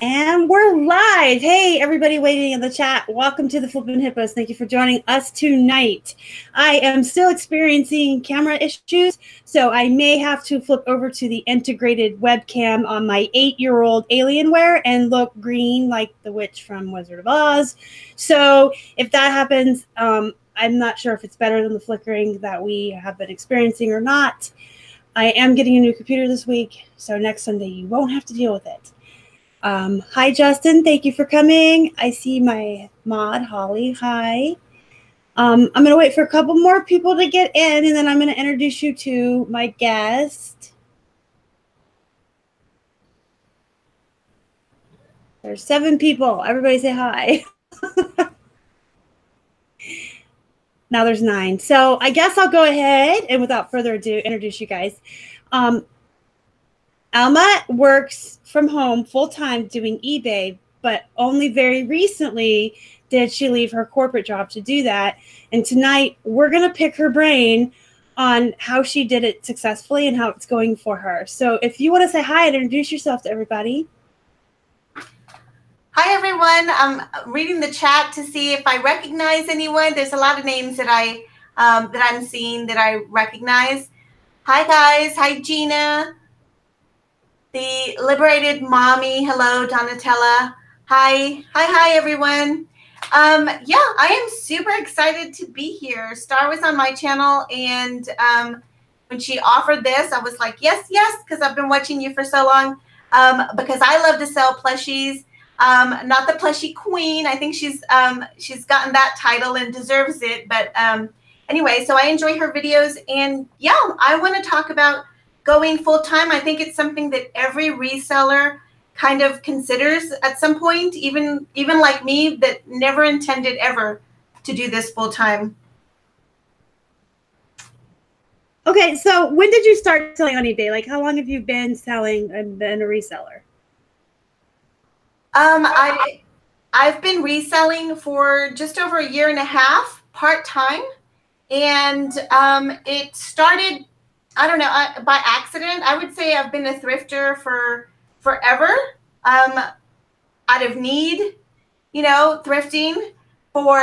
And we're live. Hey, everybody waiting in the chat. Welcome to the Flippin' Hippos. Thank you for joining us tonight. I am still experiencing camera issues, so I may have to flip over to the integrated webcam on my 8-year-old Alienware and look green like the witch from Wizard of Oz. So if that happens, I'm not sure if it's better than the flickering that we have been experiencing or not. I am getting a new computer this week, so next Sunday you won't have to deal with it. Hi, Justin. Thank you for coming. I see my mod, Holly. Hi. I'm going to wait for a couple more people to get in, and then I'm going to introduce you to my guest. There's 7 people. Everybody say hi. Now there's 9. So I guess I'll go ahead and without further ado, introduce you guys. Alma works from home full-time doing eBay, but only very recently did she leave her corporate job to do that. And tonight we're going to pick her brain on how she did it successfully and how it's going for her. So if you want to say hi and introduce yourself to everybody. Hi, everyone. I'm reading the chat to see if I recognize anyone. There's a lot of names that I'm seeing that I recognize. Hi, guys. Hi, Gina. The Liberated Mommy. Hello, Donatella. Hi, everyone. Yeah, I am super excited to be here. Star was on my channel, and when she offered this, I was like, yes, because I've been watching you for so long. Because I love to sell plushies. Not the plushie queen. I think she's gotten that title and deserves it. But anyway, so I enjoy her videos, and yeah, I want to talk about going full time. I think it's something that every reseller kind of considers at some point, even like me, that never intended ever to do this full time. Okay, so when did you start selling on eBay? Like, how long have you been selling and been a reseller? I've been reselling for just over 1.5 years, part-time, and it started, I don't know, by accident. I would say I've been a thrifter for forever, out of need, thrifting for,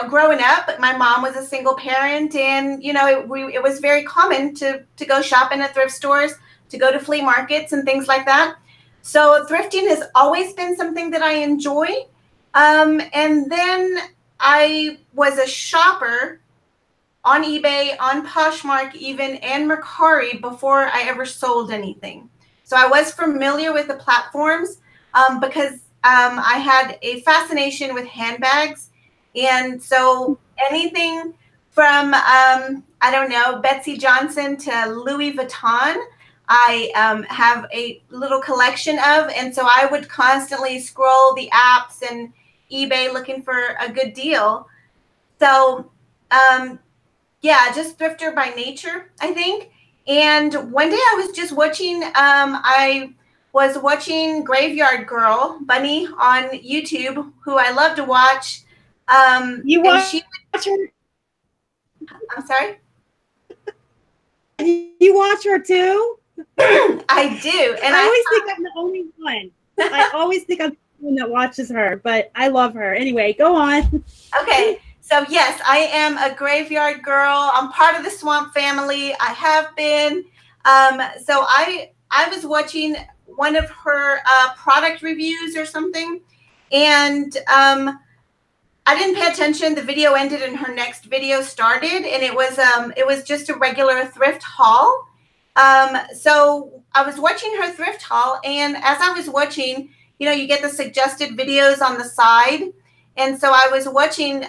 growing up. My mom was a single parent, and, it was very common to go shopping at thrift stores, to go to flea markets and things like that. So thrifting has always been something that I enjoy. And then I was a shopper on eBay, on Poshmark even, and Mercari before I ever sold anything. So I was familiar with the platforms because I had a fascination with handbags. And so anything from, I don't know, Betsy Johnson to Louis Vuitton, I have a little collection of, and so I would constantly scroll the apps and eBay looking for a good deal. So, yeah, just thrifter by nature, I think. And one day I was just watching, I was watching Graveyard Girl, Bunny, on YouTube, who I love to watch. You watch her? I'm sorry? You watch her too? I do. And I always think I'm the only one. I always think I'm the one that watches her, but I love her. Anyway, go on. Okay. So yes, I am a Graveyard Girl. I'm part of the Swamp family. I have been. So I was watching one of her product reviews or something, and I didn't pay attention. The video ended and her next video started, and it was just a regular thrift haul. So I was watching her thrift haul, and as I was watching, you get the suggested videos on the side. And so I was watching,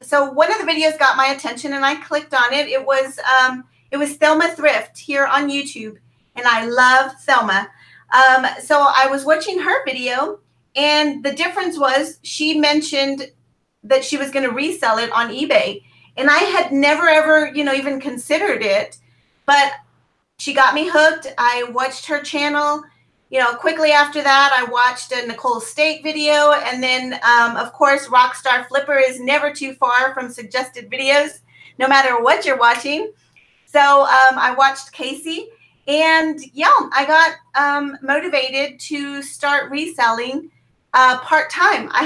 so one of the videos got my attention and I clicked on it. It was Thelma Thrift here on YouTube, and I love Thelma. So I was watching her video, and the difference was she mentioned that she was going to resell it on eBay. And I had never, ever, even considered it. But she got me hooked. I watched her channel. Quickly after that, I watched a Nicole State video. And then, of course, Rockstar Flipper is never too far from suggested videos, no matter what you're watching. So I watched Casey. And yeah, I got motivated to start reselling part-time. I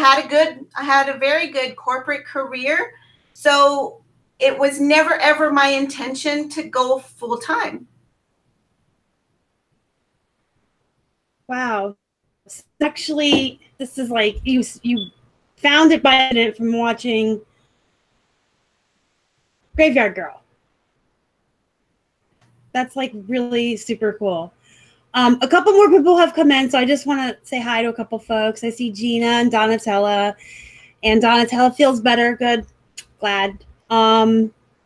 had a very good corporate career. So it was never, ever my intention to go full-time. Wow. Actually, this is like you found it by accident from watching Graveyard Girl. That's like really super cool. A couple more people have come in, so I just want to say hi to a couple folks. I see Gina and Donatella, and Donatella feels better. Good, glad.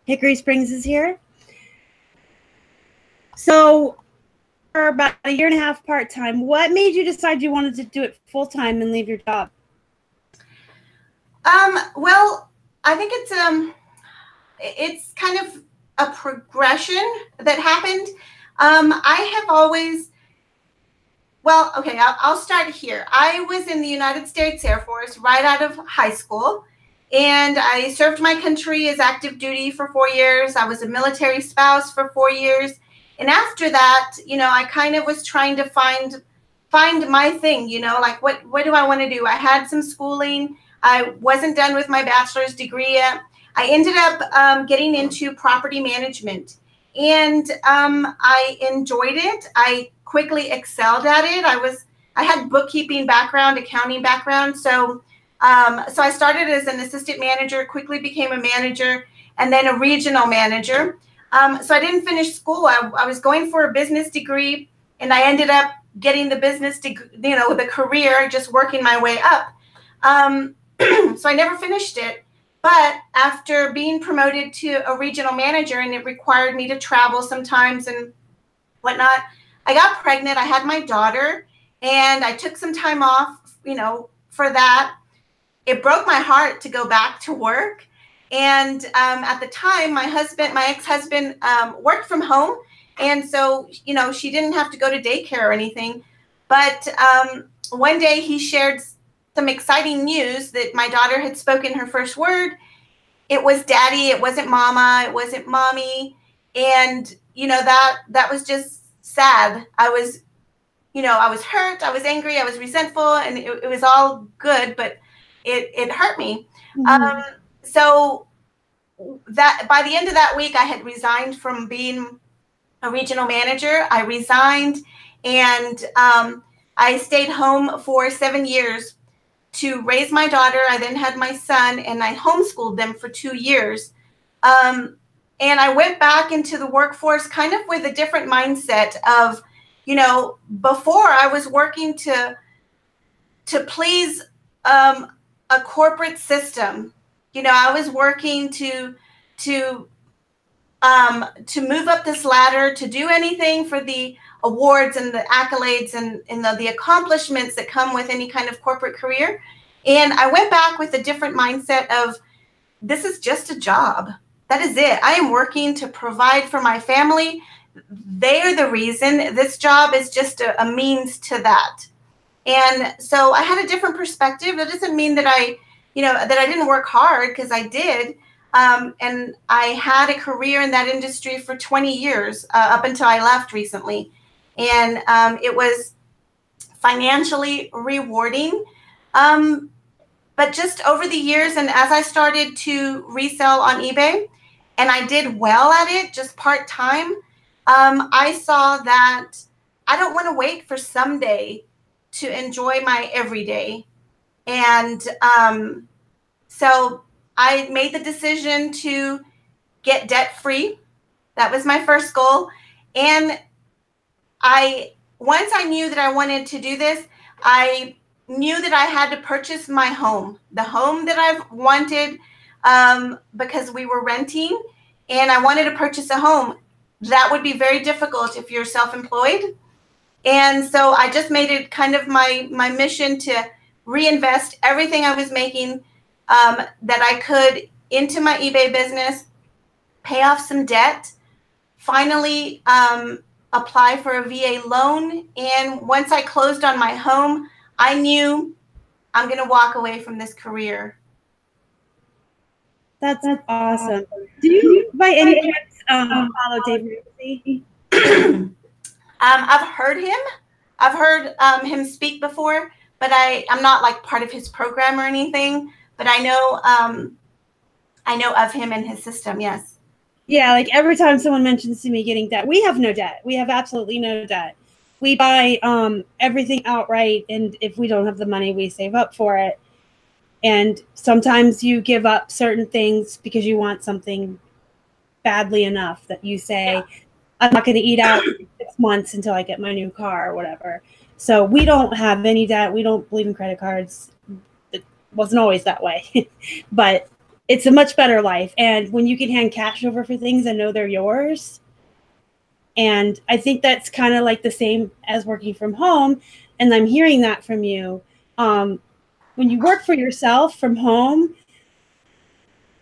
Hickory Springs is here. So, for about a year and a half part-time, what made you decide you wanted to do it full-time and leave your job? Well, I think it's kind of a progression that happened. I have always, well, okay, I'll start here. I was in the United States Air Force right out of high school, and I served my country as active duty for 4 years. I was a military spouse for 4 years. And after that, I kind of was trying to find my thing, like what do I want to do? I had some schooling. I wasn't done with my bachelor's degree yet. I ended up getting into property management, and I enjoyed it. I quickly excelled at it. I had bookkeeping background, accounting background, so I started as an assistant manager, quickly became a manager, and then a regional manager. So I didn't finish school. I was going for a business degree, and I ended up getting the business degree, the career, just working my way up. So I never finished it. But after being promoted to a regional manager, and it required me to travel sometimes and whatnot, I got pregnant. I had my daughter, and I took some time off, for that. It broke my heart to go back to work. And at the time, my ex-husband, worked from home. And so, she didn't have to go to daycare or anything. But one day he shared some exciting news that my daughter had spoken her first word. It was daddy. It wasn't mama. It wasn't mommy. And, that was just sad. I was hurt. I was angry. I was resentful. And it was all good, but it hurt me. Mm-hmm. So that by the end of that week, I had resigned from being a regional manager. I resigned, and I stayed home for 7 years to raise my daughter. I then had my son, and I homeschooled them for 2 years. And I went back into the workforce kind of with a different mindset of, before I was working to please a corporate system. I was working to move up this ladder, to do anything for the awards and the accolades and the accomplishments that come with any kind of corporate career. And I went back with a different mindset of, this is just a job. That is it. I am working to provide for my family. They are the reason. This job is just a means to that. And so I had a different perspective. That doesn't mean that I didn't work hard, because I did. And I had a career in that industry for 20 years, up until I left recently. And it was financially rewarding. But just over the years, and as I started to resell on eBay, and I did well at it, just part-time, I saw that I don't want to wait for someday to enjoy my everyday. And so I made the decision to get debt-free. That was my first goal. And once I knew that I wanted to do this, I knew that I had to purchase my home, the home that I've wanted, because we were renting, and I wanted to purchase a home. That would be very difficult if you're self-employed. And so I just made it kind of my mission to reinvest everything I was making that I could into my eBay business, pay off some debt, finally apply for a VA loan. And once I closed on my home, I knew I'm going to walk away from this career. That's awesome. Do you by any chance follow Dave Ramsey? I've heard him. I've heard him speak before, but I'm not like part of his program or anything. But I know of him and his system. Yes. Yeah, like every time someone mentions to me getting debt, we have no debt. We have absolutely no debt. We buy everything outright, and if we don't have the money, we save up for it. And sometimes you give up certain things because you want something badly enough that you say, yeah, I'm not going to eat out 6 months until I get my new car or whatever. So we don't have any debt. We don't believe in credit cards. It wasn't always that way, but it's a much better life. And when you can hand cash over for things and know they're yours. And I think that's kind of like the same as working from home. And I'm hearing that from you. When you work for yourself from home,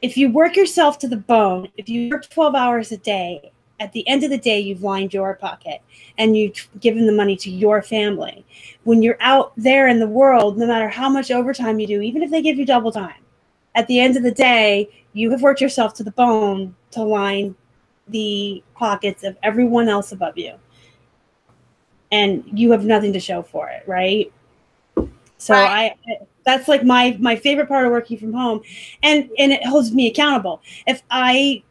if you work yourself to the bone, if you work 12 hours a day, at the end of the day, you've lined your pocket and you've given the money to your family. When you're out there in the world, no matter how much overtime you do, even if they give you double time, at the end of the day, you have worked yourself to the bone to line the pockets of everyone else above you. And you have nothing to show for it, right? So right. That's like my favorite part of working from home. And it holds me accountable. If I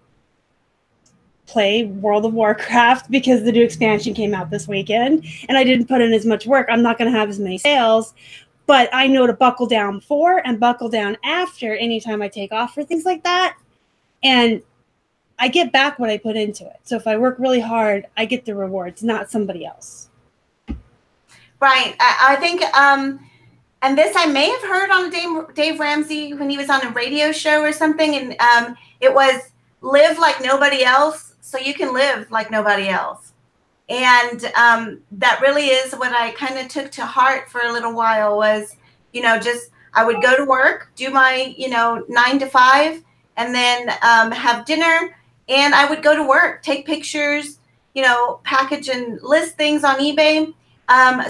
play World of Warcraft because the new expansion came out this weekend and I didn't put in as much work, I'm not going to have as many sales. But I know to buckle down before and buckle down after anytime I take off for things like that. And I get back what I put into it. So if I work really hard, I get the rewards, not somebody else. Right. I think, and this I may have heard on Dave Ramsey when he was on a radio show or something. And it was live like nobody else so you can live like nobody else. And that really is what I kind of took to heart for a little while was, just I would go to work, do my, 9 to 5, and then have dinner. And I would go to work, take pictures, package and list things on eBay.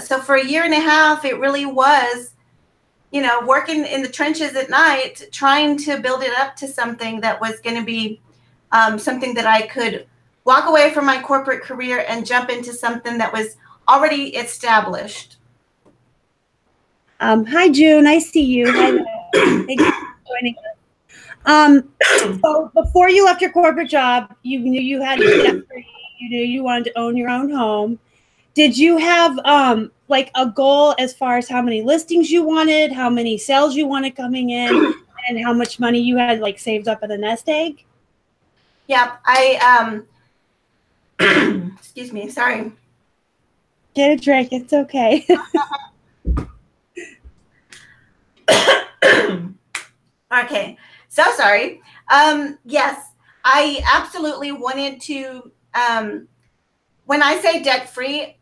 So for a year and a half, it really was, working in the trenches at night, trying to build it up to something that was going to be something that I could walk away from my corporate career and jump into something that was already established. Hi, June. I see you. Hi, thank you for joining us. So before you left your corporate job, you knew you had debt-free. You knew you wanted to own your own home. Did you have like a goal as far as how many listings you wanted, how many sales you wanted coming in, and how much money you had like saved up in a nest egg? Yeah, excuse me, sorry. Get a drink, it's okay. Okay, so sorry. Yes, I absolutely wanted to, when I say debt-free,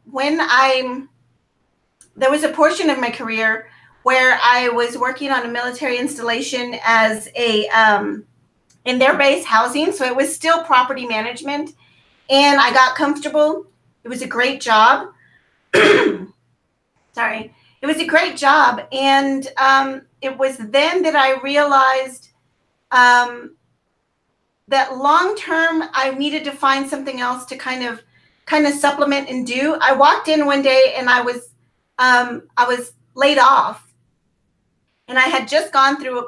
there was a portion of my career where I was working on a military installation as in their base housing. So it was still property management. And I got comfortable. It was a great job. Sorry. It was a great job. And it was then that I realized that long-term, I needed to find something else to kind of supplement and do. I walked in one day and I was laid off. And I had just gone through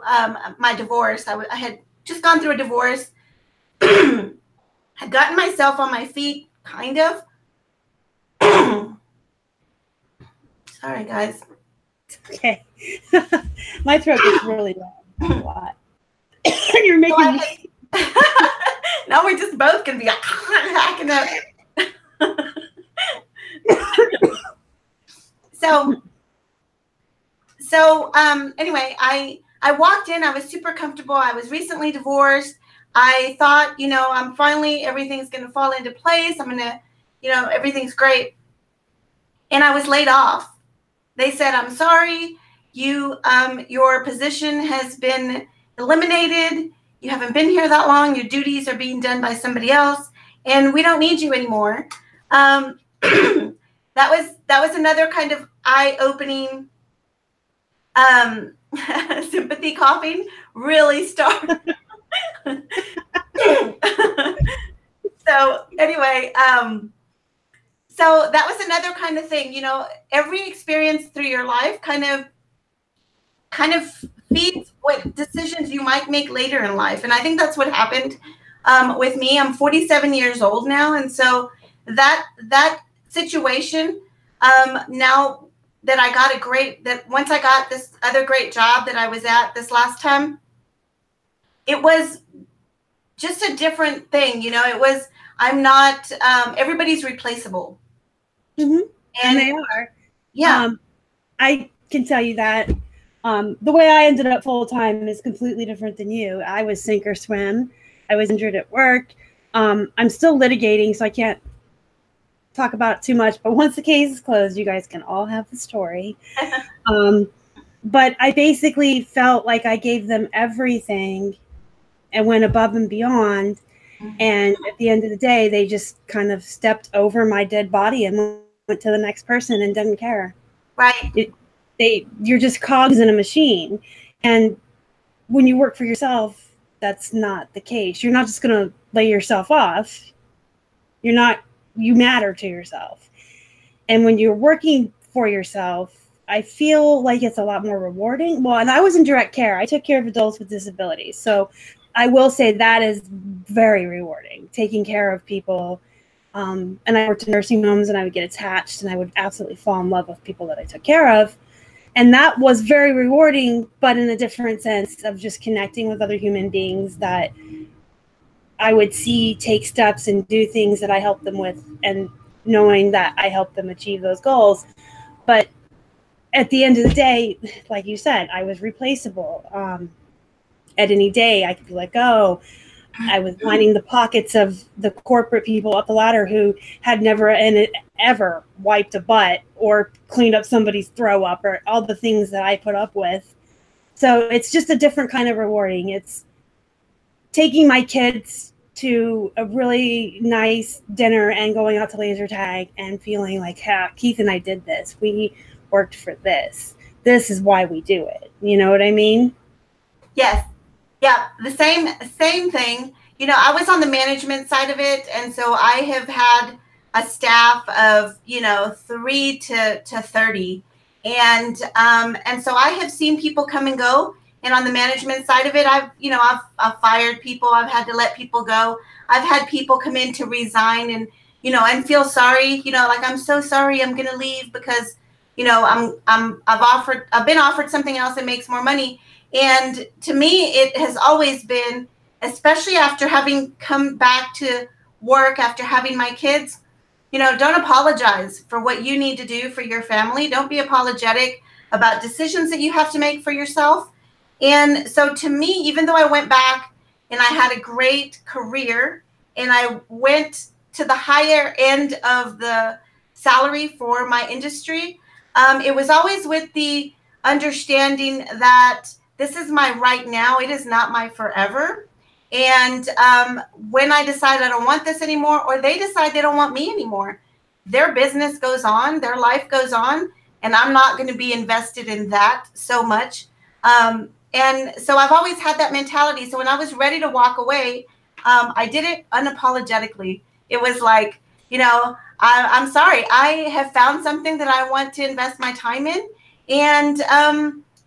my divorce. I had just gone through a divorce. Had gotten myself on my feet, kind of. Sorry, guys. Okay. My throat gets really loud a lot. You're making me... Now we're just both going to be like, hacking up. So anyway, I walked in. I was super comfortable. I was recently divorced. I thought, I'm finally, everything's going to fall into place. I'm going to, everything's great. And I was laid off. They said, I'm sorry, your position has been eliminated. You haven't been here that long. Your duties are being done by somebody else, and we don't need you anymore. That was another kind of eye-opening sympathy coughing really started. So anyway, so So that was another kind of thing, you know, every experience through your life kind of feeds what decisions you might make later in life. And I think that's what happened with me. I'm 47 years old now. And so that situation, now that I got once I got this other great job that I was at this last time, it was just a different thing. You know, I'm not, everybody's replaceable. Mm-hmm. And they are. Yeah. I can tell you that the way I ended up full time is completely different than you. I was sink or swim. I was injured at work. I'm still litigating, so I can't talk about it too much. But once the case is closed, you guys can all have the story. But I basically felt like I gave them everything and went above and beyond. And at the end of the day, they just kind of stepped over my dead body and went to the next person and didn't care. Right. You're just cogs in a machine. And when you work for yourself, that's not the case. You're not just going to lay yourself off. You matter to yourself. And when you're working for yourself, I feel like it's a lot more rewarding. Well, and I was in direct care. I took care of adults with disabilities. So I will say that is very rewarding, taking care of people. And I worked in nursing homes, and I would get attached, and I would absolutely fall in love with people that I took care of. And that was very rewarding, but in a different sense of just connecting with other human beings that I would see take steps and do things that I helped them with, and knowing that I helped them achieve those goals. But at the end of the day, like you said, I was replaceable. At any day, I could be let go. I was lining the pockets of the corporate people up the ladder who had never ever wiped a butt or cleaned up somebody's throw up or all the things that I put up with. So it's just a different kind of rewarding. It's taking my kids to a really nice dinner and going out to laser tag and feeling like, Keith and I did this. We worked for this. This is why we do it. You know what I mean? Yes. Yeah, the same thing. You know, I was on the management side of it, and so I have had a staff of 3 to 30, and so I have seen people come and go. And on the management side of it, I've fired people. I've had to let people go. I've had people come in to resign and feel sorry. Like, I'm so sorry, I'm gonna leave because I've been offered something else that makes more money. And to me, it has always been, especially after having come back to work, after having my kids, don't apologize for what you need to do for your family. Don't be apologetic about decisions that you have to make for yourself. And so to me, even though I went back and I had a great career and I went to the higher end of the salary for my industry, it was always with the understanding that this is my right now. It is not my forever. And when I decide I don't want this anymore, or they decide they don't want me anymore, their business goes on, their life goes on, and I'm not going to be invested in that so much. And so I've always had that mentality. So when I was ready to walk away, I did it unapologetically. It was like, I'm sorry. I have found something that I want to invest my time in. And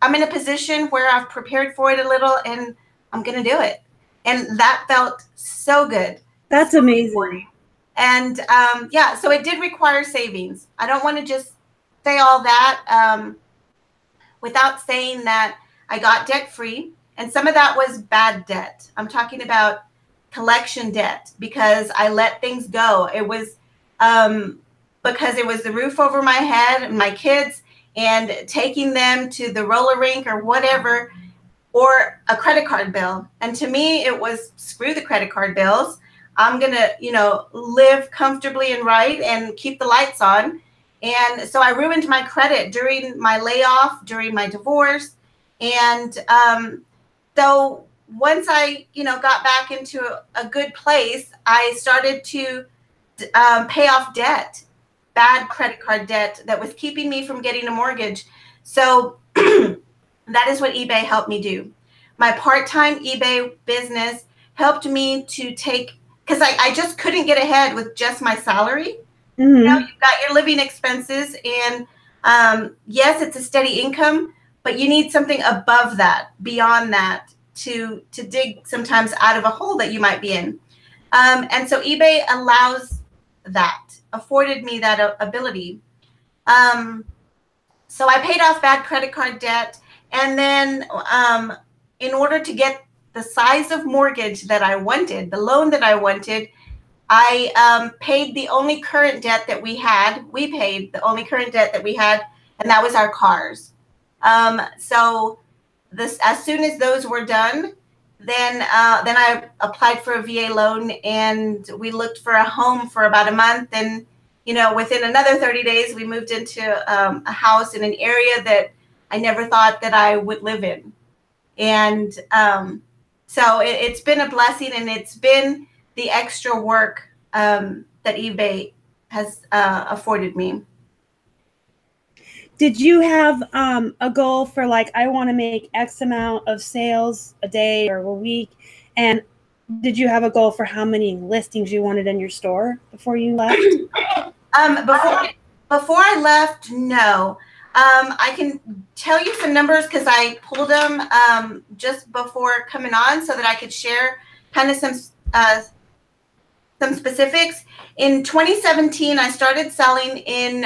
I'm in a position where I've prepared for it a little, and I'm going to do it. And that felt so good. That's so amazing. And so it did require savings. I don't want to just say all that without saying that I got debt free. And some of that was bad debt. I'm talking about collection debt because I let things go. It was because it was the roof over my head and my kids, and taking them to the roller rink or whatever, or a credit card bill. And to me, it was screw the credit card bills. I'm going to, live comfortably and right and keep the lights on. And so I ruined my credit during my layoff, during my divorce. And so once I, got back into a good place, I started to pay off debt, bad credit card debt that was keeping me from getting a mortgage. So that is what eBay helped me do. My part-time eBay business helped me to take, because I just couldn't get ahead with just my salary. You know, you've got your living expenses, and yes, it's a steady income, but you need something above that, beyond that, to dig sometimes out of a hole that you might be in. And so eBay allows that, afforded me that ability. So I paid off bad credit card debt, and then in order to get the size of mortgage that I wanted, the loan that I wanted, I paid the only current debt that we had. We paid the only current debt that we had, and that was our cars. So as soon as those were done, then I applied for a VA loan, and we looked for a home for about a month. And, you know, within another 30 days, we moved into a house in an area that I never thought that I would live in. And so it's been a blessing, and it's been the extra work that eBay has afforded me. Did you have a goal for, like, I want to make X amount of sales a day or a week? And did you have a goal for how many listings you wanted in your store before you left? Before I left, no. I can tell you some numbers because I pulled them just before coming on so that I could share kind of some specifics. In 2017, I started selling in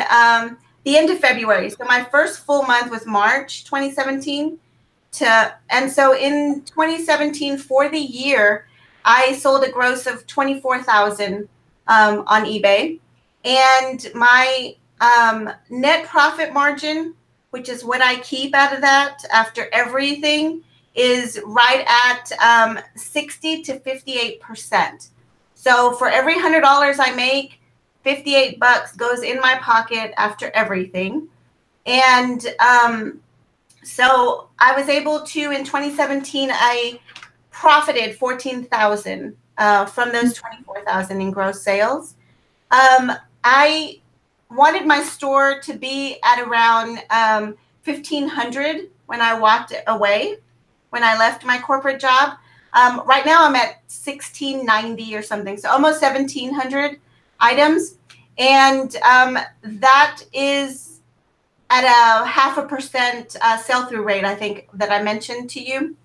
the end of February. So my first full month was March 2017. And so in 2017, for the year, I sold a gross of $24,000 on eBay. And my net profit margin, which is what I keep out of that after everything, is right at 60 to 58%. So for every $100 I make, 58 bucks goes in my pocket after everything. And so I was able to, in 2017, I profited 14,000 from those 24,000 in gross sales. I wanted my store to be at around 1,500 when I walked away, when I left my corporate job. Right now I'm at 1,690 or something, so almost 1,700 items. And that is at a 0.5% sell-through rate, I think, that I mentioned to you.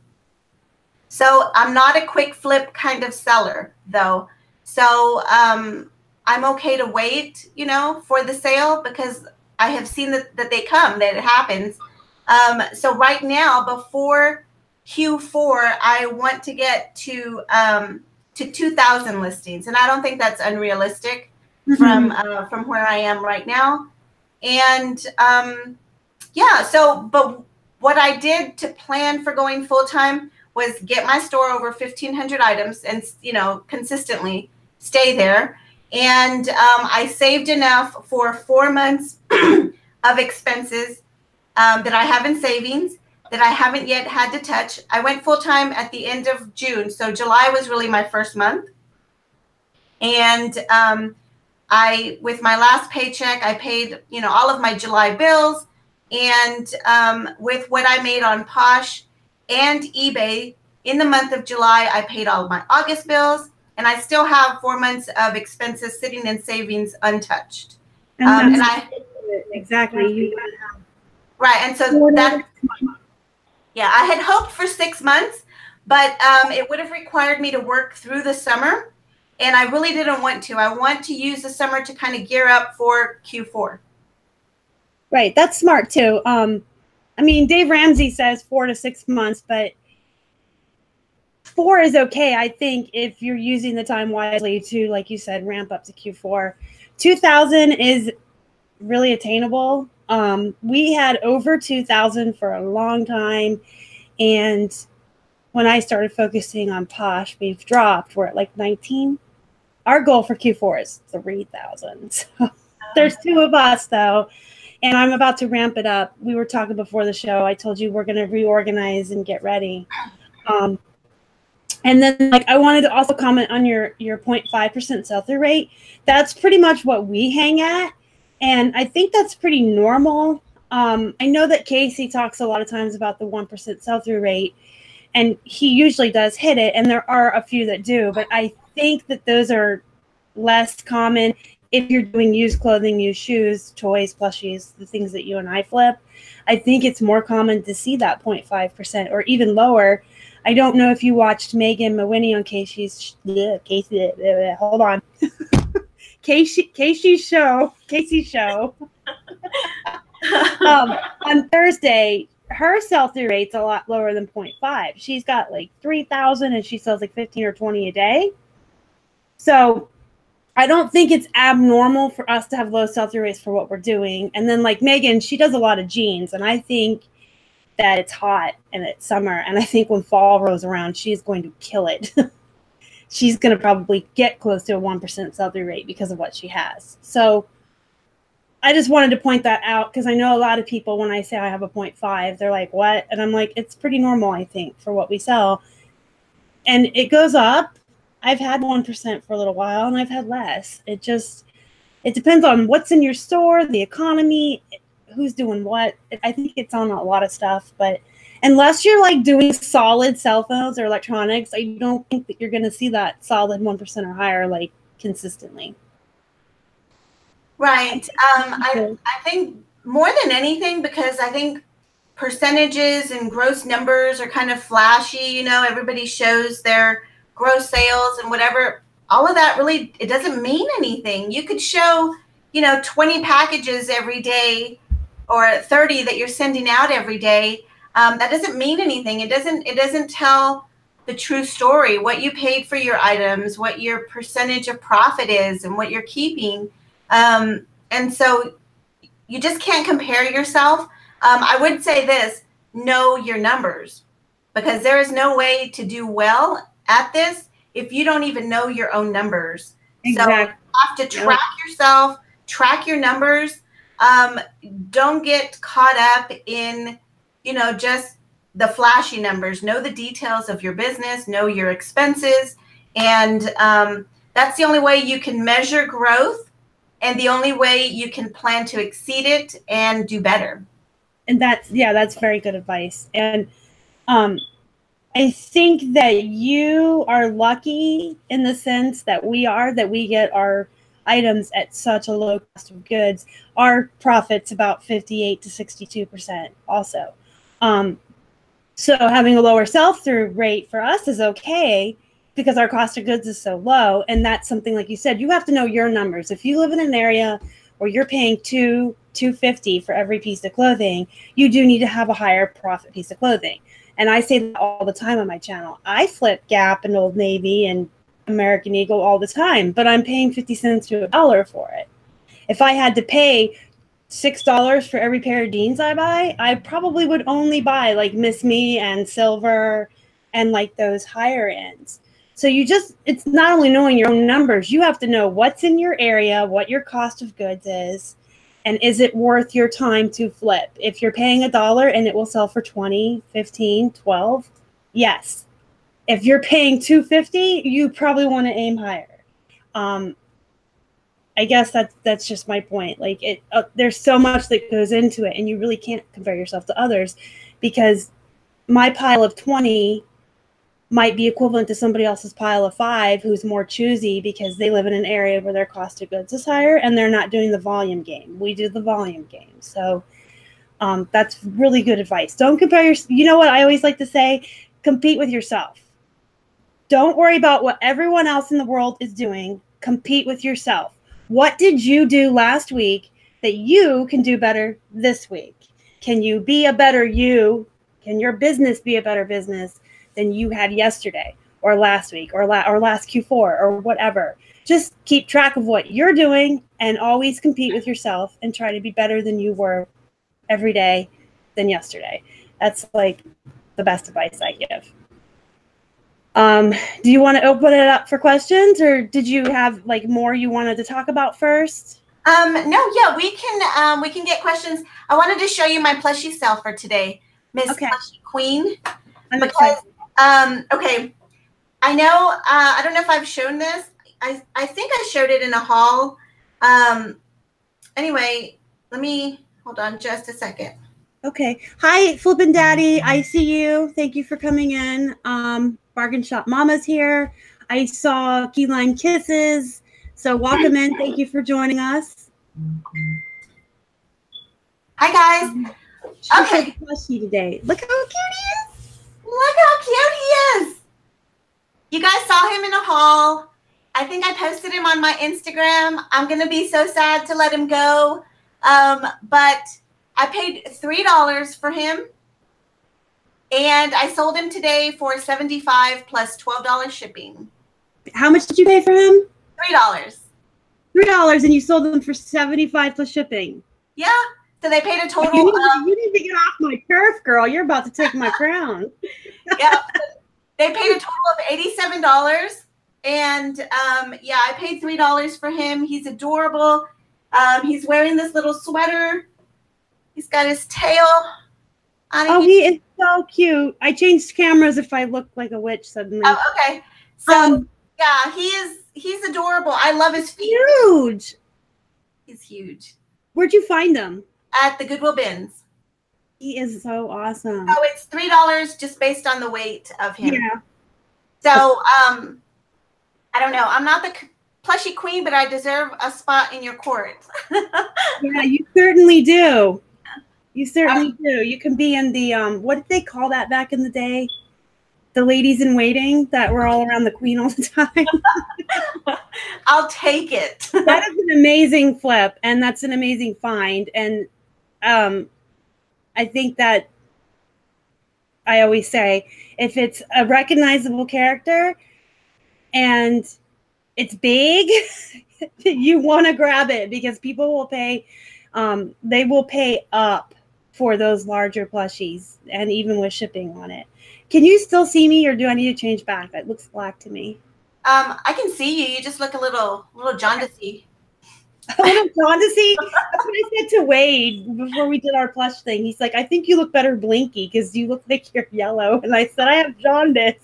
So I'm not a quick flip kind of seller, though. So I'm okay to wait, you know, for the sale, because I have seen that they come, that it happens. So right now, before Q4, I want to get to 2,000 listings, and I don't think that's unrealistic from where I am right now. And yeah, so but what I did to plan for going full time was get my store over 1,500 items, and, you know, consistently stay there. And I saved enough for 4 months of expenses that I have in savings that I haven't yet had to touch. I went full time at the end of June, so July was really my first month. And with my last paycheck, I paid, you know, all of my July bills. And with what I made on Posh and eBay in the month of July, I paid all of my August bills. And I still have 4 months of expenses sitting in savings untouched. And exactly. Right. And so that, yeah, I had hoped for 6 months, but it would have required me to work through the summer. And I really didn't want to. I want to use the summer to kind of gear up for Q4. Right. That's smart too. I mean, Dave Ramsey says 4 to 6 months, but 4 is okay, I think, if you're using the time wisely to, like you said, ramp up to Q4. 2,000 is really attainable. We had over 2,000 for a long time, and when I started focusing on Posh, we've dropped. We're at like 19. Our goal for Q4 is 3,000. So there's 2 of us, though, and I'm about to ramp it up. We were talking before the show. I told you we're going to reorganize and get ready. And then, like, I wanted to also comment on your 0.5% sell-through rate. That's pretty much what we hang at, and I think that's pretty normal. I know that Casey talks a lot of times about the 1% sell-through rate, and he usually does hit it, and there are a few that do, but I think that those are less common. if you're doing used clothing, used shoes, toys, plushies, the things that you and I flip, I think it's more common to see that 0.5% or even lower. I don't know if you watched Megan Mawini on Casey's hold on. Casey's show. On Thursday, her sell-through rate's a lot lower than 0.5. She's got like 3,000 and she sells like 15 or 20 a day. So I don't think it's abnormal for us to have low sell-through rates for what we're doing. And then like Megan, she does a lot of jeans, and I think that it's hot and it's summer. And I think when fall rolls around, she's going to kill it. She's going to probably get close to a 1% sell-through rate because of what she has. So I just wanted to point that out because I know a lot of people, when I say I have a 0.5, they're like, what? And I'm like, it's pretty normal, I think, for what we sell. And it goes up. I've had 1% for a little while, and I've had less. It depends on what's in your store, the economy, who's doing what. I think it's on a lot of stuff, but unless you're like doing solid cell phones or electronics, I don't think that you're going to see that solid 1% or higher, like consistently. Right. I think more than anything, because I think percentages and gross numbers are kind of flashy. You know, everybody shows their gross sales and whatever. All of that really, it doesn't mean anything. You could show, 20 packages every day or 30 that you're sending out every day. That doesn't mean anything. It doesn't tell the true story, what you paid for your items, what your percentage of profit is, and what you're keeping. And so you just can't compare yourself. I would say this: know your numbers, because there is no way to do well at this if you don't even know your own numbers. Exactly. So you have to track yourself, track your numbers. Don't get caught up in, just the flashy numbers. Know the details of your business, know your expenses. And that's the only way you can measure growth, and the only way you can plan to exceed it and do better. And that's very good advice. And I think that you are lucky in the sense that we get our items at such a low cost of goods. Our profit's about 58 to 62% also. So having a lower sell-through rate for us is okay because our cost of goods is so low. And that's something, like you said, you have to know your numbers. If you live in an area where you're paying $250 for every piece of clothing, you do need to have a higher profit piece of clothing. And I say that all the time on my channel. I flip Gap and Old Navy and American Eagle all the time, but I'm paying 50 cents to $1 for it. If I had to pay $6 for every pair of jeans I buy, I probably would only buy like Miss Me and Silver and like those higher ends. So it's not only knowing your own numbers, you have to know what's in your area, what your cost of goods is, and is it worth your time to flip? If you're paying $1 and it will sell for 20, 15, 12, yes. If you're paying $2.50, you probably want to aim higher. I guess that's just my point. Like there's so much that goes into it, and you really can't compare yourself to others, because my pile of 20 might be equivalent to somebody else's pile of 5 who's more choosy because they live in an area where their cost of goods is higher and they're not doing the volume game. We do the volume game. So that's really good advice. Don't compare you know what I always like to say? Compete with yourself. Don't worry about what everyone else in the world is doing. Compete with yourself. What did you do last week that you can do better this week? Can you be a better you? Can your business be a better business than you had yesterday or last week or last Q4 or whatever? Just keep track of what you're doing and always compete with yourself and try to be better than you were every day than yesterday. That's like the best advice I give. Do you want to open it up for questions, or did you have like more you wanted to talk about first? No, yeah, we can get questions. I wanted to show you my plushie sale for today, Miss Plushie Queen. Because okay, I know I don't know if I've shown this. I think I showed it in a haul. Anyway, let me hold on just a second. Okay. Hi, Flippin' Daddy. I see you. Thank you for coming in. Bargain Shop Mama's here. I saw Keyline Kisses So welcome in. Thank you for joining us. Hi, guys. Okay. Plushie today. Look how cute he is. Look how cute he is. You guys saw him in a haul. I think I posted him on my Instagram. I'm going to be so sad to let him go. But I paid $3 for him. And I sold him today for $75 plus $12 shipping. How much did you pay for him? $3. $3, and you sold them for $75 plus shipping. Yeah. So they paid a total you need to get off my turf, girl. You're about to take my crown. Yeah. They paid a total of $87. And yeah, I paid $3 for him. He's adorable. He's wearing this little sweater. He's got his tail. He is so cute. I changed cameras if I look like a witch suddenly. Oh, okay. So yeah, he's adorable. I love his feet. Huge. He's huge. Where'd you find him? At the Goodwill bins. He is so awesome. So it's $3 just based on the weight of him. Yeah. So I don't know. I'm not the plushie queen, but I deserve a spot in your court. Yeah, you certainly do. You certainly do. You can be in the what did they call that back in the day? The ladies in waiting that were all around the queen all the time. I'll take it. That is an amazing flip, and that's an amazing find. And I think that I always say, if it's a recognizable character and it's big, you want to grab it because people will pay. They will pay up for those larger plushies, and even with shipping on it. Can you still see me, or do I need to change back? It looks black to me. I can see you. You just look a little jaundicey. A little jaundicey? That's what I said to Wade before we did our plush thing. He's like, I think you look better blinky because you look like you're yellow. And I said, I have jaundice.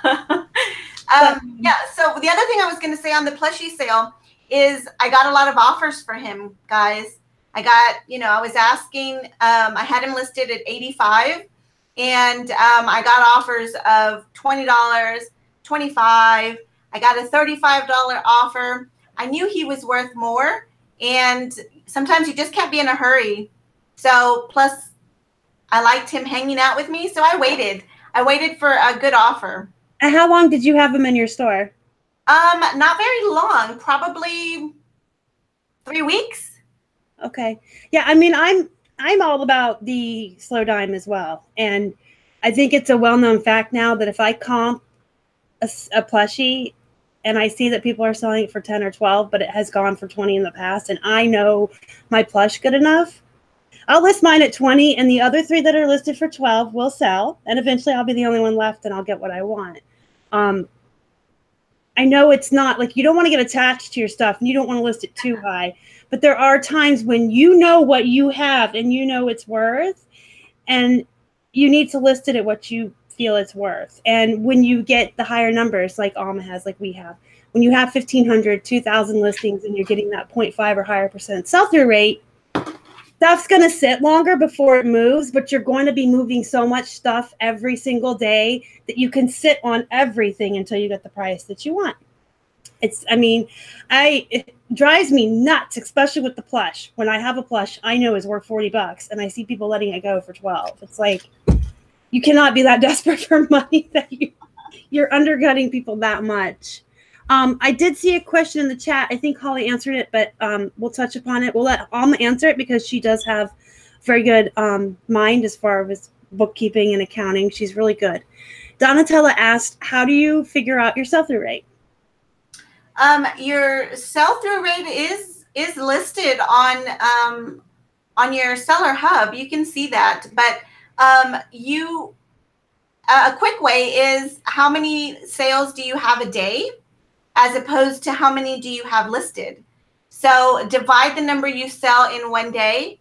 Yeah, so the other thing I was going to say on the plushie sale is I got a lot of offers for him, guys. I got, I was asking, I had him listed at $85, and I got offers of $20, $25. I got a $35 offer. I knew he was worth more, and sometimes you just can't be in a hurry. So plus I liked him hanging out with me, so I waited. I waited for a good offer. And how long did you have him in your store? Not very long, probably 3 weeks. Okay. Yeah, I mean, I'm all about the slow dime as well. And I think it's a well-known fact now that if I comp a plushie and I see that people are selling it for 10 or 12, but it has gone for 20 in the past, and I know my plush good enough, I'll list mine at 20, and the other 3 that are listed for 12 will sell, and eventually I'll be the only one left, and I'll get what I want. I know it's not like you don't want to get attached to your stuff, and you don't want to list it too high, but there are times when you know what you have and you know it's worth, and you need to list it at what you feel it's worth. And when you get the higher numbers like Alma has, like we have, when you have 1,500, 2,000 listings and you're getting that 0.5 or higher % sell-through rate, stuff's going to sit longer before it moves, but you're going to be moving so much stuff every single day that you can sit on everything until you get the price that you want. It drives me nuts, especially with the plush. When I have a plush I know is worth $40 and I see people letting it go for 12. It's like, you cannot be that desperate for money that you're undercutting people that much. I did see a question in the chat. I think Holly answered it, but we'll touch upon it. We'll let Alma answer it because she does have very good mind as far as bookkeeping and accounting. She's really good. Donatella asked, how do you figure out your sell-through rate? Your sell-through rate is listed on your seller hub. You can see that, but a quick way is how many sales do you have a day as opposed to how many do you have listed. So divide the number you sell in one day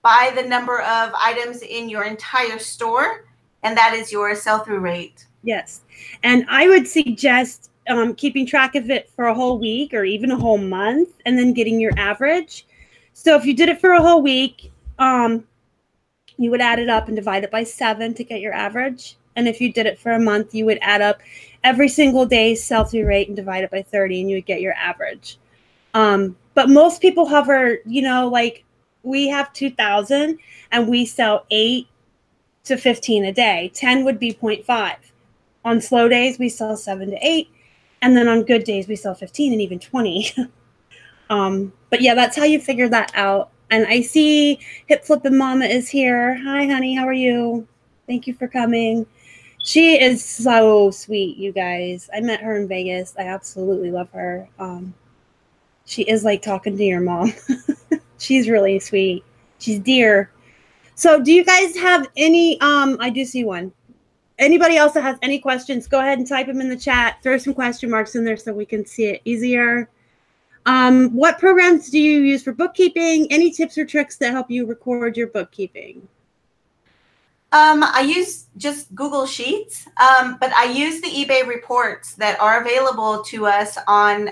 by the number of items in your entire store, and that is your sell-through rate. Yes, and I would suggest keeping track of it for a whole week or even a whole month and then getting your average. So if you did it for a whole week, you would add it up and divide it by 7 to get your average. And if you did it for a month, you would add up every single day's sell-through rate and divide it by 30, and you would get your average. But most people hover, like we have 2,000 and we sell 8 to 15 a day. 10 would be 0.5. On slow days, we sell 7 to 8. And then on good days, we sell 15 and even 20. But yeah, that's how you figure that out. And I see Hip Flippin' Mama is here. Hi, honey. How are you? Thank you for coming. She is so sweet, you guys. I met her in Vegas. I absolutely love her. She is like talking to your mom. She's really sweet. She's dear. So do you guys have any, I do see one. Anybody else that has any questions, go ahead and type them in the chat. Throw some question marks in there so we can see it easier. What programs do you use for bookkeeping? Any tips or tricks that help you record your bookkeeping? I use just Google Sheets, but I use the eBay reports that are available to us on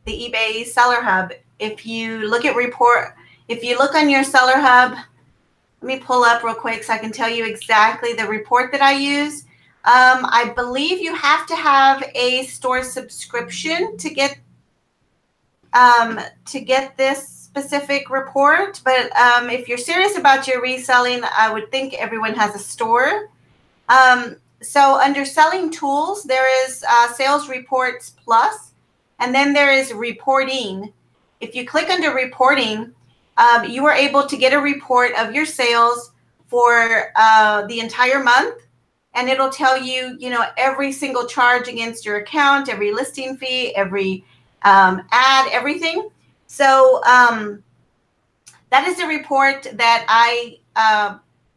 the eBay Seller Hub. If you look at if you look on your Seller Hub, let me pull up real quick so I can tell you exactly the report that I use. I believe you have to have a store subscription to get this specific report. But if you're serious about your reselling, I would think everyone has a store. So under selling tools, there is Sales Reports Plus, and then there is reporting. If you click under reporting, you are able to get a report of your sales for the entire month. And it'll tell you, every single charge against your account, every listing fee, every ad, everything. So that is a report that I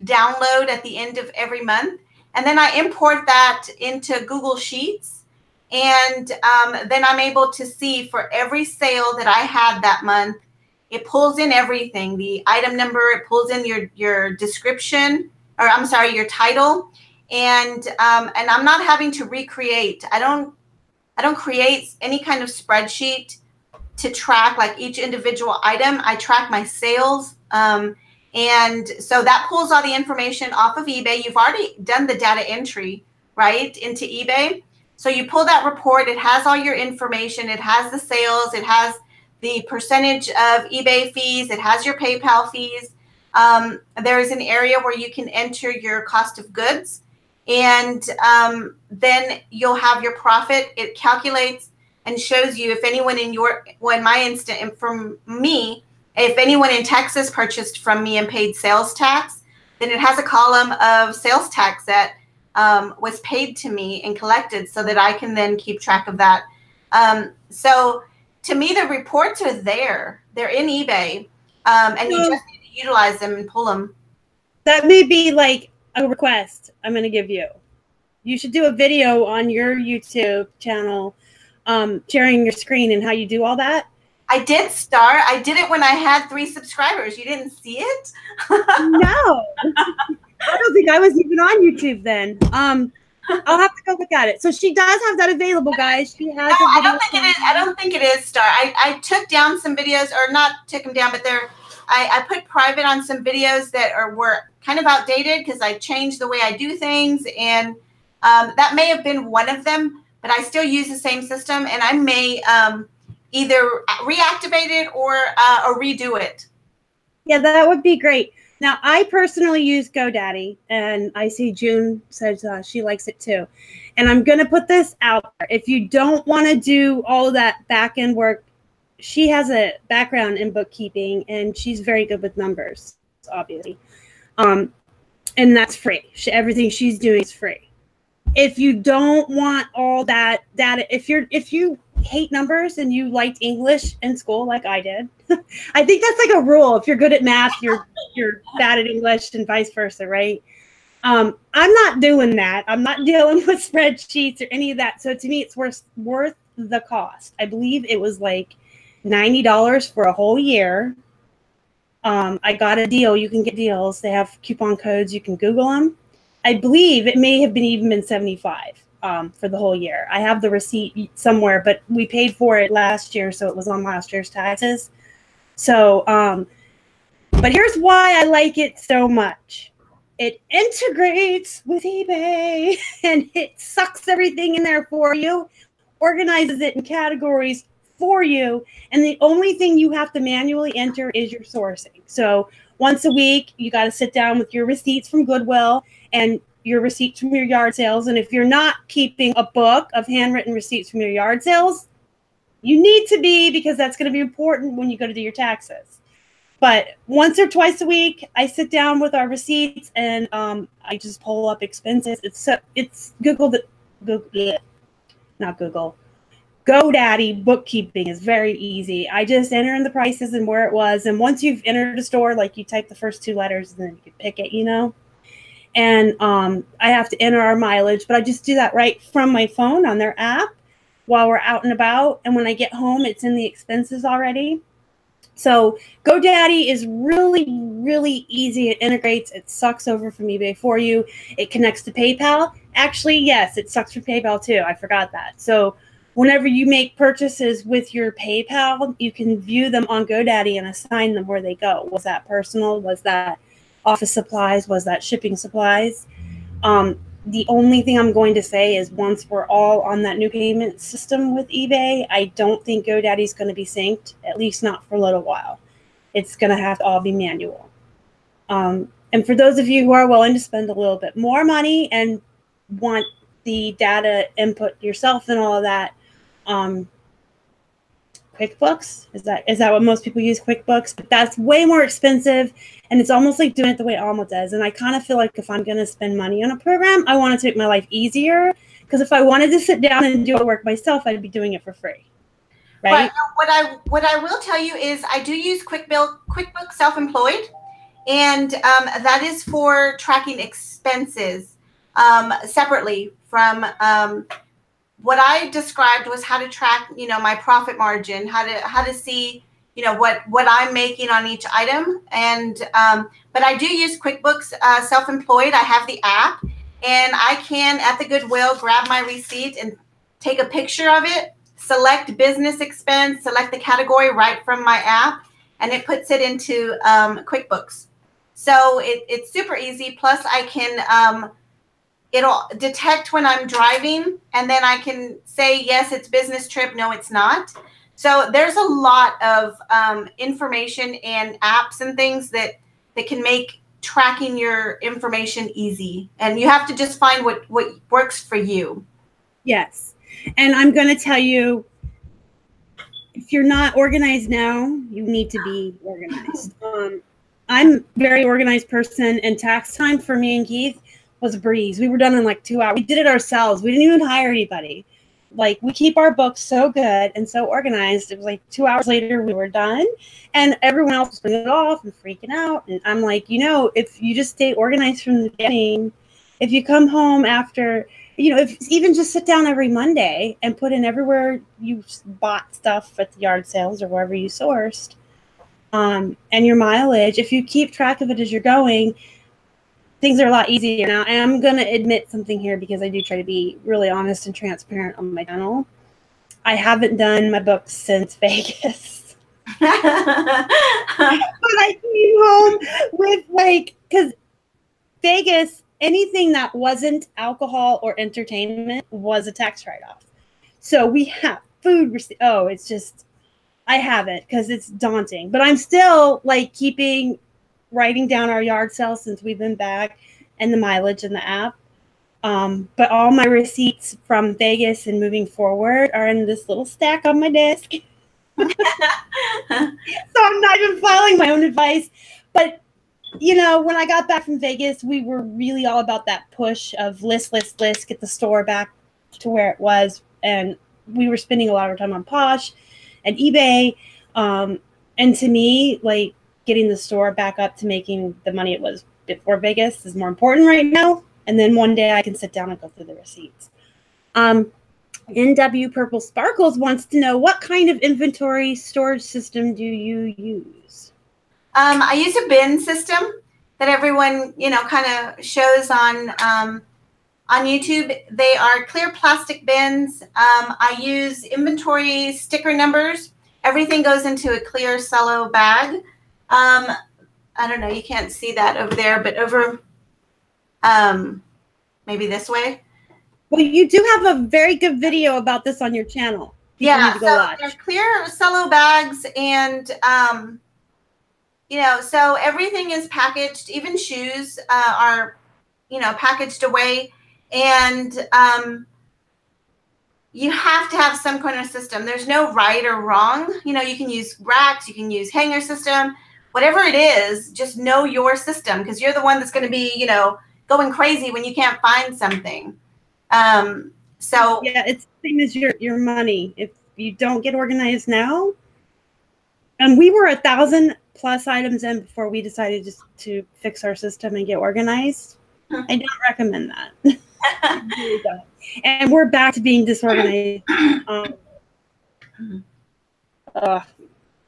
download at the end of every month. And then I import that into Google Sheets. And then I'm able to see for every sale that I had that month, it pulls in everything, the item number, it pulls in your description, or I'm sorry, your title. And I'm not having to recreate. I don't create any kind of spreadsheet to track like each individual item. I track my sales. And so that pulls all the information off of eBay. You've already done the data entry, right, into eBay. So you pull that report. It has all your information. It has the sales. It has the percentage of eBay fees. It has your PayPal fees. There is an area where you can enter your cost of goods. And then you'll have your profit. It calculates and shows you if anyone in my instant, from me, if anyone in Texas purchased from me and paid sales tax, then it has a column of sales tax that was paid to me and collected so that I can then keep track of that. So to me, the reports are there. They're in eBay, and you just need to utilize them and pull them. That may be like a request I'm going to give you. You should do a video on your YouTube channel sharing your screen and how you do all that. I did start. I did it when I had 3 subscribers. You didn't see it? No. I don't think I was even on YouTube then. I'll have to go look at it. So she does have that available, guys. She has. No, I don't think it is. I don't think it is, Star. I took down some videos, or not took them down, but I put private on some videos that were kind of outdated because I changed the way I do things, and that may have been one of them. But I still use the same system, and I may either reactivate it or redo it. Yeah, that would be great. Now, I personally use GoDaddy, and I see June says she likes it too. And I'm going to put this out there. If you don't want to do all of that back-end work, she has a background in bookkeeping, and she's very good with numbers, obviously. And that's free. Everything she's doing is free. If you don't want all that data, if you hate numbers and you liked English in school like I did, I think that's like a rule. If you're good at math, you're bad at English, and vice versa, right? I'm not doing that. I'm not dealing with spreadsheets or any of that. So to me, it's worth the cost. I believe it was like $90 for a whole year. I got a deal. You can get deals. They have coupon codes. You can Google them. I believe it may have been even been $75 for the whole year. I have the receipt somewhere, but we paid for it last year, so it was on last year's taxes. So, but here's why I like it so much. It integrates with eBay, and it sucks everything in there for you, organizes it in categories for you. And the only thing you have to manually enter is your sourcing. So once a week, you got to sit down with your receipts from Goodwill and your receipts from your yard sales. And if you're not keeping a book of handwritten receipts from your yard sales, you need to be, because that's going to be important when you go to do your taxes. But once or twice a week, I sit down with our receipts and I just pull up expenses. It's Google, not Google. GoDaddy bookkeeping is very easy. I just enter in the prices and where it was. And once you've entered a store, like you type the first 2 letters and then you can pick it, you know. And I have to enter our mileage, but I just do that right from my phone on their app while we're out and about. And when I get home, it's in the expenses already. So GoDaddy is really, really easy. It integrates. It sucks over from eBay for you. It connects to PayPal. Actually, yes, it sucks for PayPal too. I forgot that. So whenever you make purchases with your PayPal, you can view them on GoDaddy and assign them where they go. Was that personal? Was that office supplies? Was that shipping supplies? The only thing I'm going to say is once we're all on that new payment system with eBay, I don't think GoDaddy's going to be synced, at least not for a little while. It's going to have to all be manual. And for those of you who are willing to spend a little bit more money and want the data input yourself and all of that, QuickBooks, is that what most people use, QuickBooks? But that's way more expensive, and it's almost like doing it the way Alma does. And I kind of feel like if I'm going to spend money on a program, I want it to make my life easier, because if I wanted to sit down and do the work myself, I'd be doing it for free, right? But what I will tell you is I do use QuickBooks Self-Employed, and that is for tracking expenses separately from what I described was how to track, you know, my profit margin, how to see, you know, what I'm making on each item. And but I do use QuickBooks Self-Employed. I have the app, and I can at the Goodwill grab my receipt and take a picture of it, select business expense, select the category right from my app, and it puts it into QuickBooks. So it's super easy. Plus, I can it'll detect when I'm driving, and then I can say, yes, it's business trip. No, it's not. So there's a lot of information and apps and things that can make tracking your information easy. And you have to just find what works for you. Yes. And I'm going to tell you, if you're not organized now, you need to be organized. I'm a very organized person, and tax time for me and Keith was a breeze. We were done in like 2 hours. We did it ourselves. We didn't even hire anybody. Like, we keep our books so good and so organized. It was like 2 hours later we were done, and everyone else was putting it off and freaking out. And I'm like, you know, if you just stay organized from the beginning, if you come home after, you know, if even just sit down every Monday and put in everywhere you bought stuff at the yard sales or wherever you sourced, and your mileage, if you keep track of it as you're going, things are a lot easier. Now, I'm going to admit something here, because I do try to be really honest and transparent on my channel. I haven't done my books since Vegas. But I came home with, like, because Vegas, anything that wasn't alcohol or entertainment was a tax write-off. So we have food. Oh, it's just, I haven't, because it's daunting. But I'm still, like, writing down our yard sale since we've been back, and the mileage in the app. But all my receipts from Vegas and moving forward are in this little stack on my desk. So I'm not even filing my own advice. But, you know, when I got back from Vegas, we were really all about that push of list, get the store back to where it was. And we were spending a lot of time on Posh and eBay. And to me, like, getting the store back up to making the money it was before Vegas is more important right now. And then one day I can sit down and go through the receipts. NW Purple Sparkles wants to know, what kind of inventory storage system do you use? I use a bin system that everyone, you know, kind of shows on YouTube. They are clear plastic bins. I use inventory sticker numbers. Everything goes into a clear cello bag. I don't know, you can't see that over there, but over, maybe this way. Well, you do have a very good video about this on your channel. people Yeah, need to go so watch. they're clear cello bags, and you know, so everything is packaged. Even shoes are, you know, packaged away, and you have to have some kind of system. There's no right or wrong. You know, you can use racks, you can use hanger system, whatever it is. Just know your system, because you're the one that's going to be, you know, going crazy when you can't find something. So yeah, it's the same as your money. If you don't get organized now, and we were 1,000+ items in before we decided just to fix our system and get organized. I don't recommend that. Really don't. And we're back to being disorganized.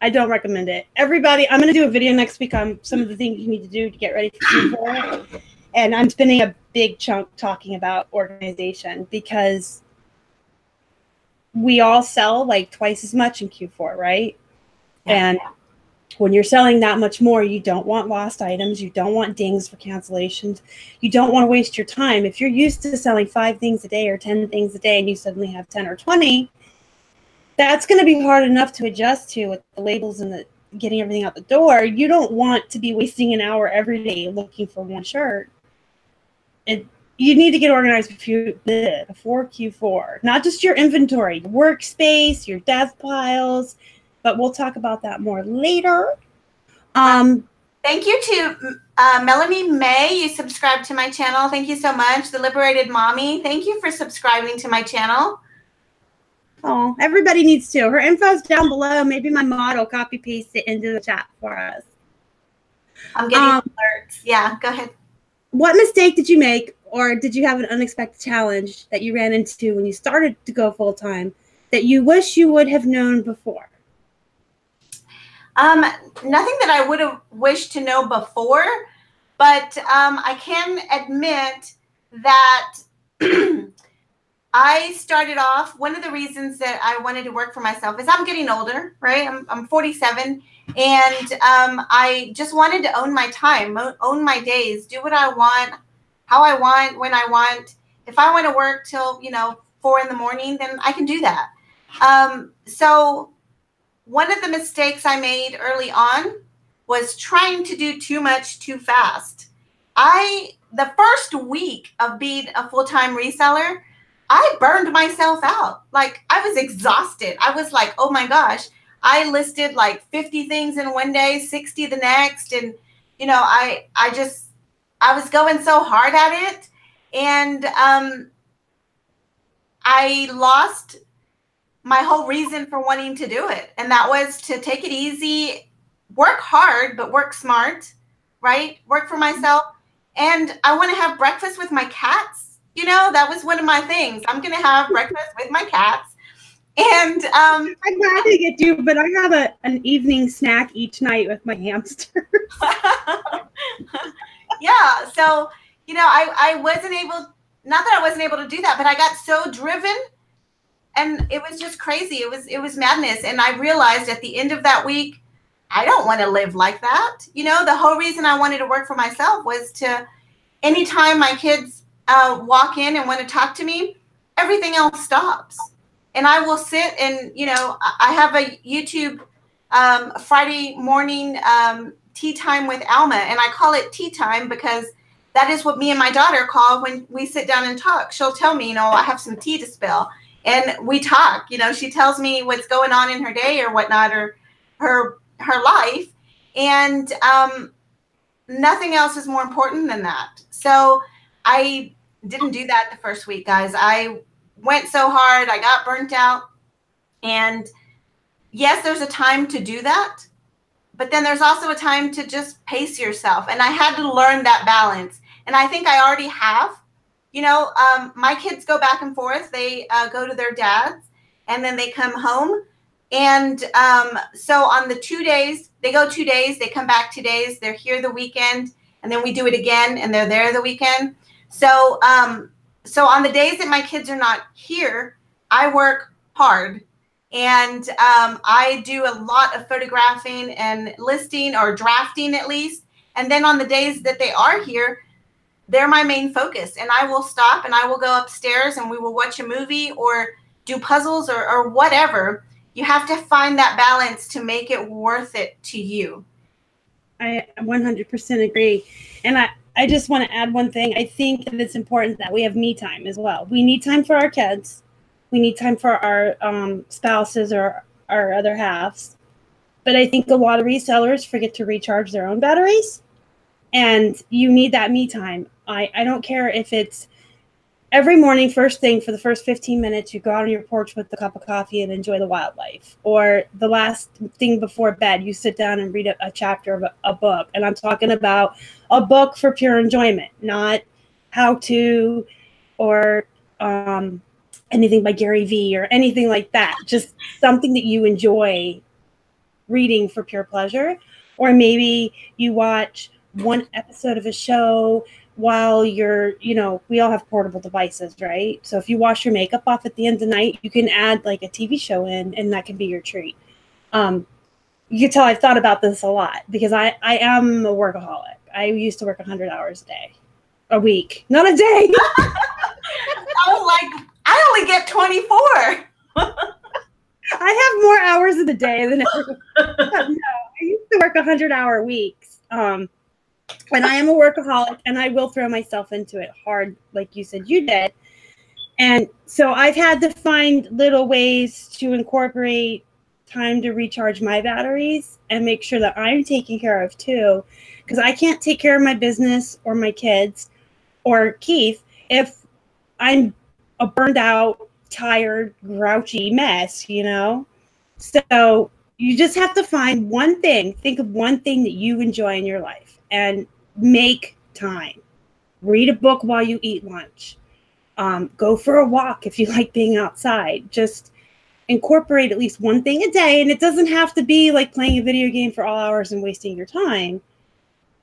I don't recommend it. Everybody, I'm going to do a video next week on some of the things you need to do to get ready for Q4. And I'm spending a big chunk talking about organization, because we all sell like twice as much in Q4, right? Yeah. And when you're selling that much more, you don't want lost items. You don't want dings for cancellations. You don't want to waste your time. If you're used to selling 5 things a day or 10 things a day, and you suddenly have 10 or 20, that's going to be hard enough to adjust to with the labels and the getting everything out the door. You don't want to be wasting an hour every day looking for one shirt. You need to get organized before Q4, not just your inventory, your workspace, your dev piles, but we'll talk about that more later. Thank you to Melanie May. You subscribed to my channel. Thank you so much. The Liberated Mommy. Thank you for subscribing to my channel. Oh, everybody needs to. Her info's down below. Maybe my mod will copy paste it into the chat for us. I'm getting alerts. Yeah, go ahead. What mistake did you make, or did you have an unexpected challenge that you ran into when you started to go full time that you wish you would have known before? Nothing that I would have wished to know before, but I can admit that I started off, one of the reasons that I wanted to work for myself is I'm getting older, right? I'm 47, and I just wanted to own my time, own my days, do what I want, how I want, when I want. If I want to work till, 4 in the morning, then I can do that. So one of the mistakes I made early on was trying to do too much too fast. The first week of being a full-time reseller, I burned myself out. Like, I was exhausted. I was like, oh my gosh, I listed like 50 things in one day, 60 the next. And, I was going so hard at it. And I lost my whole reason for wanting to do it. And that was to take it easy, work hard, but work smart, right? Work for myself. And I want to have breakfast with my cats. That was one of my things. I'm going to have breakfast with my cats. And I'm glad to get you, but I have an evening snack each night with my hamsters. Yeah. So, I wasn't able, not that I wasn't able to do that, but I got so driven. And it was just crazy. It was madness. And I realized at the end of that week, I don't want to live like that. The whole reason I wanted to work for myself was to, anytime my kids walk in and want to talk to me, everything else stops. And I will sit and, I have a YouTube Friday morning tea time with Alma. And I call it tea time because that is what me and my daughter call when we sit down and talk. She'll tell me, I have some tea to spill. And we talk, she tells me what's going on in her day or whatnot, or her life. And nothing else is more important than that. So I didn't do that the first week, guys. I went so hard. I got burnt out. And yes, there's a time to do that. But then there's also a time to just pace yourself. And I had to learn that balance. And I think I already have. My kids go back and forth. They go to their dads and then they come home. And so on the 2 days, they go 2 days, they come back 2 days, they're here the weekend, and then we do it again and they're there the weekend. So so on the days that my kids are not here, I work hard. And I do a lot of photographing and listing, or drafting at least. And then on the days that they are here, they're my main focus. And I will stop and I will go upstairs and we will watch a movie, or do puzzles or whatever, you have to find that balance to make it worth it to you. I 100% agree. And I just want to add one thing. I think that it's important that we have me time as well. We need time for our kids. We need time for our spouses or our other halves. But I think a lot of resellers forget to recharge their own batteries. And you need that me time. I don't care if it's every morning, first thing, for the first 15 minutes, you go out on your porch with a cup of coffee and enjoy the wildlife. Or the last thing before bed, you sit down and read a chapter of a book. And I'm talking about a book for pure enjoyment, not how to or anything by Gary Vee or anything like that. Just something that you enjoy reading for pure pleasure. Or maybe you watch one episode of a show while you're, we all have portable devices, right? So if you wash your makeup off at the end of the night, you can add like a TV show in, and that can be your treat. You can tell I've thought about this a lot because I am a workaholic. I used to work 100 hours a week, not a day. I was like, I only get 24. I have more hours in the day than everyone. No, I used to work 100-hour weeks. And I am a workaholic, and I will throw myself into it hard, like you said you did. And so I've had to find little ways to incorporate time to recharge my batteries and make sure that I'm taken care of too, because I can't take care of my business or my kids or Keith if I'm a burned out, tired, grouchy mess, So you just have to find one thing. Think of one thing that you enjoy in your life and make time. Read a book while you eat lunch. Go for a walk if you like being outside. Just incorporate at least one thing a day. And it doesn't have to be like playing a video game for all hours and wasting your time.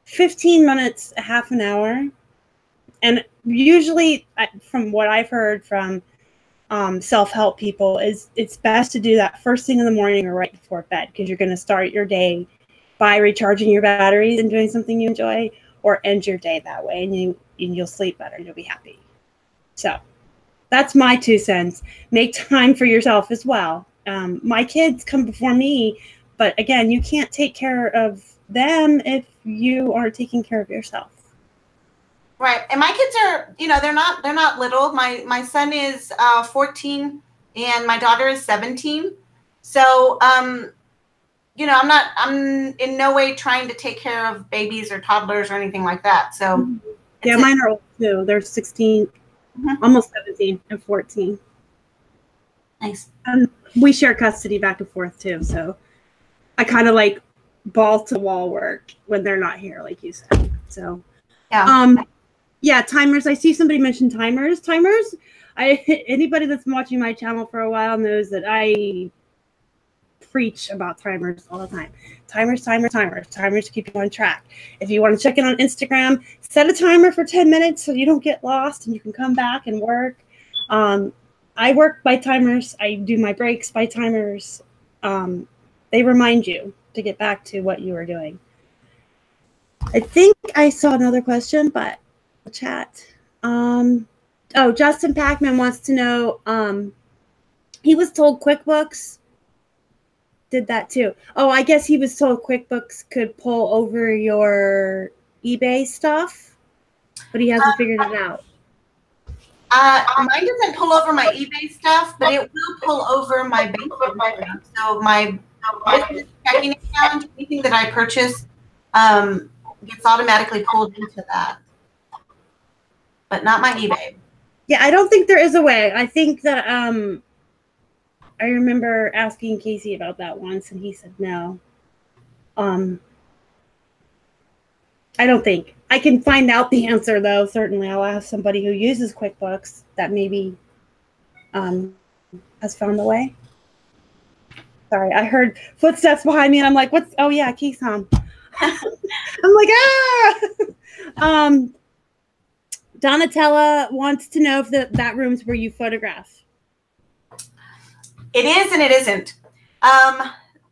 15 minutes, a half an hour. And usually, from what I've heard from self-help people, is it's best to do that first thing in the morning or right before bed, because you're going to start your day by recharging your batteries and doing something you enjoy, or end your day that way, and you'll sleep better and you'll be happy. So that's my 2 cents. Make time for yourself as well. My kids come before me, but again, you can't take care of them if you aren't taking care of yourself. Right. And my kids are, they're not little. My son is 14 and my daughter is 17. So, I'm in no way trying to take care of babies or toddlers or anything like that. So yeah, mine are old too. They're 16, almost 17 and 14. Nice. And we share custody back and forth too. So I kind of like ball to wall work when they're not here, like you said. So, yeah, timers. I see somebody mention timers. Anybody that's been watching my channel for a while knows that I preach about timers all the time. Timers to keep you on track. If you want to check in on Instagram, set a timer for 10 minutes so you don't get lost and you can come back and work. I work by timers. I do my breaks by timers. They remind you to get back to what you were doing. I think I saw another question, but chat. Justin Packman wants to know, he was told QuickBooks did that too. Oh, I guess he was told QuickBooks could pull over your eBay stuff, but he hasn't figured it out. Mine doesn't pull over my eBay stuff, but it will pull over my bank account. So my business checking account, anything that I purchase, gets automatically pulled into that. But not my eBay. Yeah, I don't think there is a way. I think that I remember asking Casey about that once, and he said no. I don't think. I can find out the answer, though. Certainly, I'll ask somebody who uses QuickBooks that maybe has found a way. Sorry, I heard footsteps behind me, and I'm like, "What's?" Oh yeah, Keith's home. I'm like, ah. Donatella wants to know if that room's where you photograph. It is and it isn't.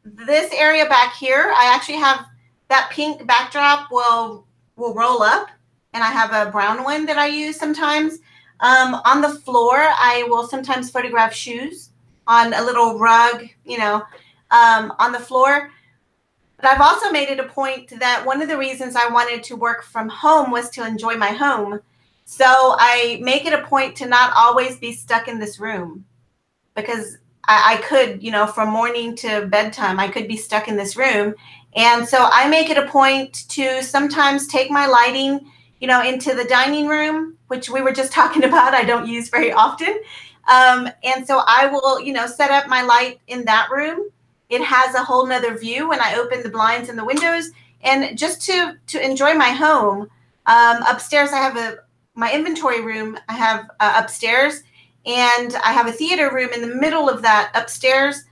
This area back here, I actually have that pink backdrop will roll up, and I have a brown one that I use sometimes. On the floor, I will sometimes photograph shoes on a little rug, on the floor. But I've also made it a point that one of the reasons I wanted to work from home was to enjoy my home. So I make it a point to not always be stuck in this room, because I could, from morning to bedtime, I could be stuck in this room. And so I make it a point to sometimes take my lighting, into the dining room, which we were just talking about, I don't use very often. And so I will, set up my light in that room. It has a whole nother view when I open the blinds and the windows, and just to enjoy my home. Upstairs, I have my inventory room. I have upstairs, and I have a theater room in the middle of that upstairs.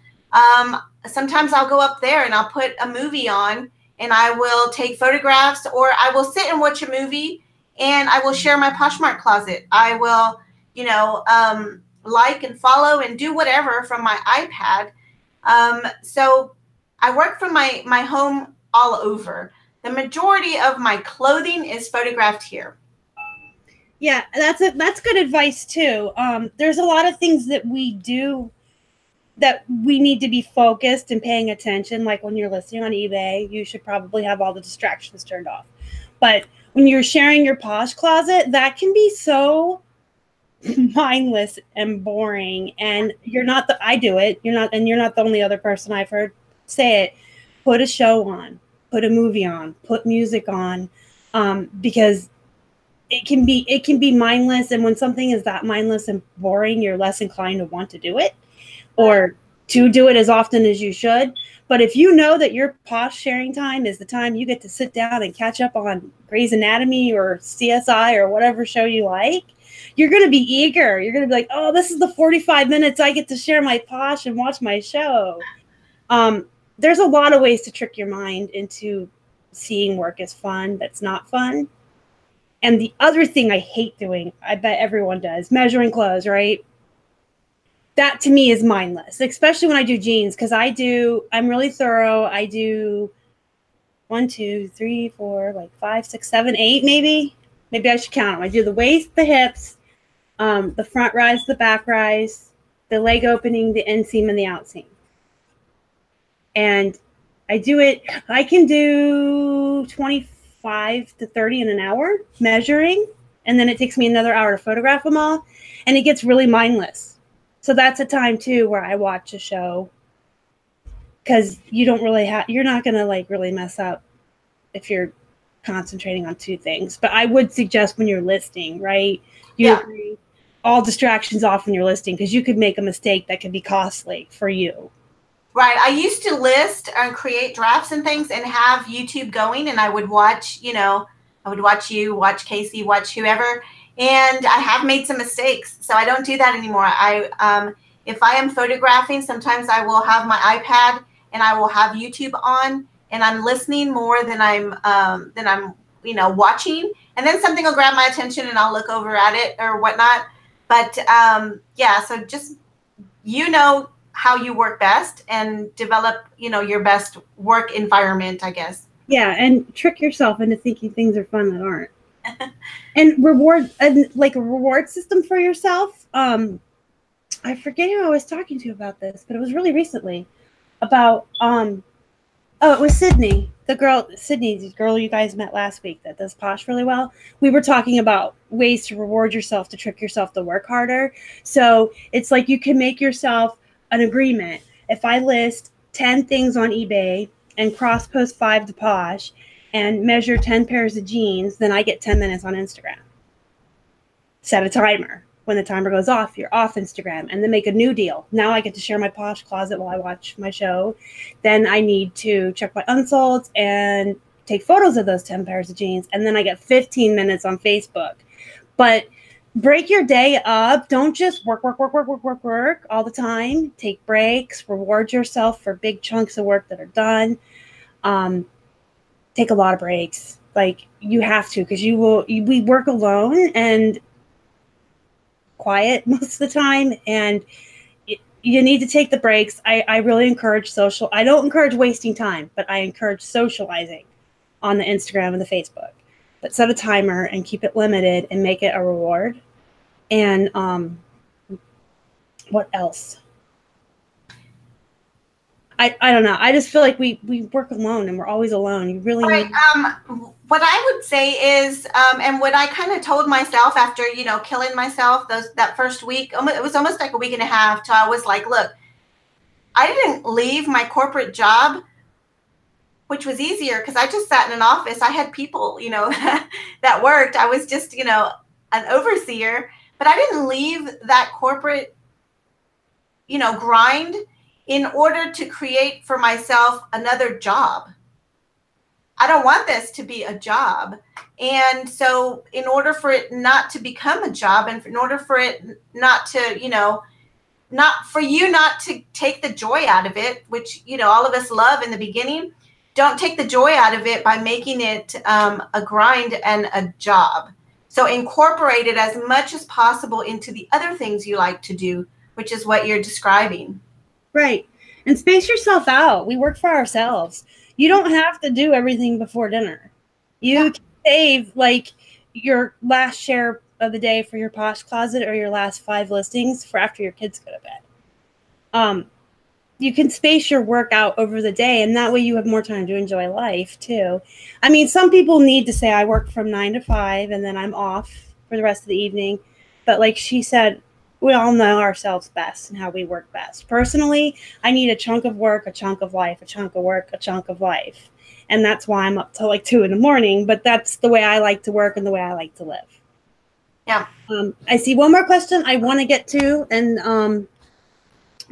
Sometimes I'll go up there and I'll put a movie on, and I will take photographs, or I will sit and watch a movie, and I will share my Poshmark closet. I will, like and follow and do whatever from my iPad. So I work from my home all over. The majority of my clothing is photographed here. Yeah, that's good advice too. There's a lot of things that we do that we need to be focused and paying attention. Like when you're listing on eBay, you should probably have all the distractions turned off. But when you're sharing your Posh Closet, that can be so mindless and boring. And I do it. You're not the only other person I've heard say it. Put a show on, put a movie on, put music on, because it can be mindless. And when something is that mindless and boring, you're less inclined to want to do it, or to do it as often as you should. But if you know that your Posh sharing time is the time you get to sit down and catch up on Grey's Anatomy or CSI or whatever show you like, you're going to be eager. You're going to be like, oh, this is the 45 minutes I get to share my Posh and watch my show. There's a lot of ways to trick your mind into seeing work as fun that's not fun. And the other thing I hate doing, I bet everyone does, measuring clothes, right? That to me is mindless, especially when I do jeans, because I'm really thorough. I do 1, 2, 3, 4, like 5, 6, 7, 8, maybe. Maybe I should count them. I do the waist, the hips, the front rise, the back rise, the leg opening, the inseam, and the outseam. And I can do 25 to 30 in an hour measuring, and then it takes me another hour to photograph them all, and it gets really mindless. So that's a time too where I watch a show, because you're not going to like really mess up if you're concentrating on two things. But I would suggest when you're listing, right? Agree, all distractions off when you're listing, because you could make a mistake that could be costly for you. Right. I used to list and create drafts and things and have YouTube going, and I would watch, watch you, watch Casey, watch whoever. And I have made some mistakes, so I don't do that anymore. If I am photographing, sometimes I will have my iPad and I will have YouTube on, and I'm listening more than I'm watching. And then something will grab my attention and I'll look over at it or whatnot. But so just how you work best and develop your best work environment, I guess. Yeah, and trick yourself into thinking things are fun that aren't. And reward, like a reward system for yourself. I forget who I was talking to about this, but it was really recently about it was Sydney, the girl you guys met last week that does Posh really well. We were talking about ways to reward yourself, to trick yourself to work harder. So it's like you can make yourself an agreement. If I list 10 things on eBay and cross post 5 to Posh and measure 10 pairs of jeans, then I get 10 minutes on Instagram. Set a timer. When the timer goes off, you're off Instagram, and then make a new deal. Now I get to share my Posh Closet while I watch my show. Then I need to check my unsolds and take photos of those 10 pairs of jeans. And then I get 15 minutes on Facebook. But break your day up. Don't just work all the time. Take breaks. Reward yourself for big chunks of work that are done. Take a lot of breaks. Like, you have to, because we work alone and quiet most of the time, and you need to take the breaks. I really encourage I don't encourage wasting time, but I encourage socializing on the Instagram and the Facebook. But set a timer and keep it limited and make it a reward. And what else? I don't know. I just feel like we work alone and we're always alone. You really Right. need. What I would say is, and what I kind of told myself after, killing myself that first week, it was almost like a week and a half till I was like, look, I didn't leave my corporate job, which was easier because I just sat in an office. I had people, that worked. I was just, an overseer, but I didn't leave that corporate, grind in order to create for myself another job. I don't want this to be a job. And so in order for it not to become a job, and in order for it not to, not for you not to take the joy out of it, which, all of us love in the beginning, don't take the joy out of it by making it a grind and a job. So incorporate it as much as possible into the other things you like to do, which is what you're describing. Right. And space yourself out. We work for ourselves. You don't have to do everything before dinner. You can save like your last share of the day for your Posh Closet or your last 5 listings for after your kids go to bed. You can space your work out over the day, and that way you have more time to enjoy life too. I mean, some people need to say I work from 9 to 5 and then I'm off for the rest of the evening. But like she said, we all know ourselves best and how we work best. Personally, I need a chunk of work, a chunk of life, a chunk of work, a chunk of life. And that's why I'm up till like 2 in the morning, but that's the way I like to work and the way I like to live. Yeah. I see one more question I want to get to, and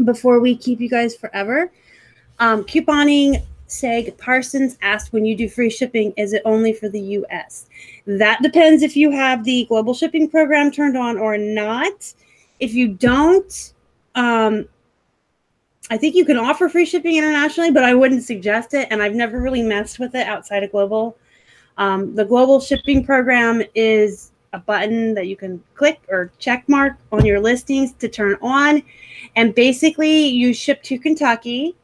before we keep you guys forever, couponing Seg Parsons asked, when you do free shipping, is it only for the US? That depends if you have the global shipping program turned on or not. If you don't, I think you can offer free shipping internationally, but I wouldn't suggest it. And I've never really messed with it outside of global. The global shipping program is a button that you can click or check mark on your listings to turn on. And basically you ship to Kentucky.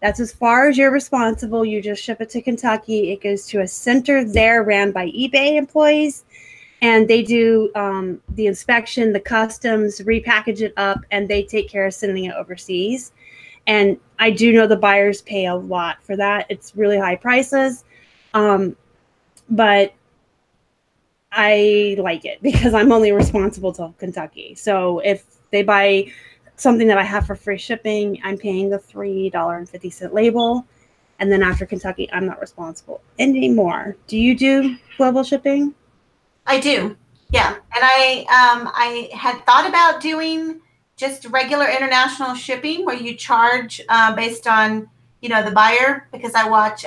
That's as far as you're responsible. You just ship it to Kentucky. It goes to a center there ran by eBay employees. And they do the inspection, the customs, repackage it up, and they take care of sending it overseas. And I do know the buyers pay a lot for that. It's really high prices. But I like it because I'm only responsible to Kentucky. So if they buy something that I have for free shipping, I'm paying the $3.50 label. And then after Kentucky, I'm not responsible anymore. Do you do global shipping? I do. Yeah. And I had thought about doing just regular international shipping where you charge based on, the buyer, because I watch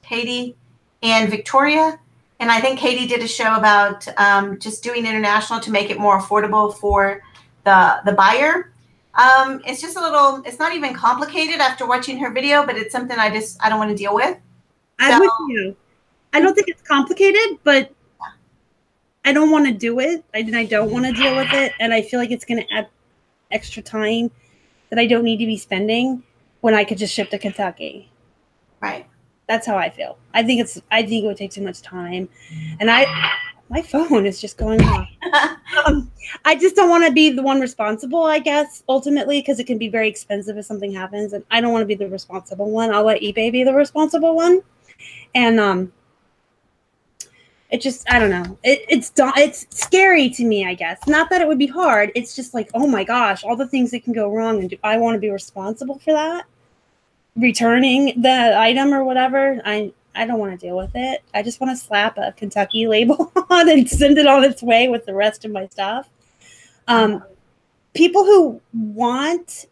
Katie and Victoria. And I think Katie did a show about just doing international to make it more affordable for the buyer. It's just it's not even complicated after watching her video, but it's something I don't want to deal with. I'm with you. I don't think it's complicated, but I don't want to do it. I don't want to deal with it. And I feel like it's going to add extra time that I don't need to be spending when I could just ship to Kentucky. Right. That's how I feel. I think it would take too much time. And my phone is just going off. I just don't want to be the one responsible, I guess, ultimately, because it can be very expensive if something happens. And I don't want to be the responsible one. I'll let eBay be the responsible one. And it just, I don't know. It's scary to me, I guess. Not that it would be hard. It's just like, oh my gosh, all the things that can go wrong. And do I want to be responsible for that? Returning the item or whatever. I don't want to deal with it. I just want to slap a Kentucky label on and send it on its way with the rest of my stuff. People who want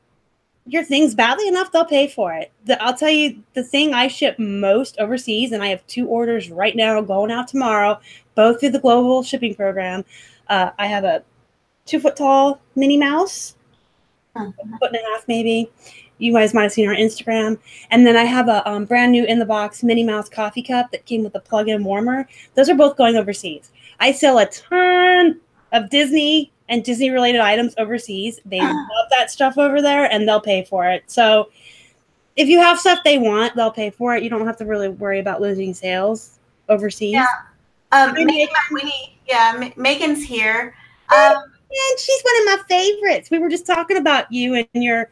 your things badly enough, they'll pay for it. I'll tell you, the thing I ship most overseas, and I have 2 orders right now going out tomorrow, both through the global shipping program. I have a 2-foot tall Minnie Mouse, a foot and a half maybe. You guys might have seen her on Instagram. And then I have a brand new in the box Minnie Mouse coffee cup that came with a plug-in warmer. Those are both going overseas. I sell a ton of Disney and Disney related items overseas. They love that stuff over there and they'll pay for it. So if you have stuff they want, they'll pay for it. You don't have to really worry about losing sales overseas. Yeah. Megan's here. And she's one of my favorites. We were just talking about you and your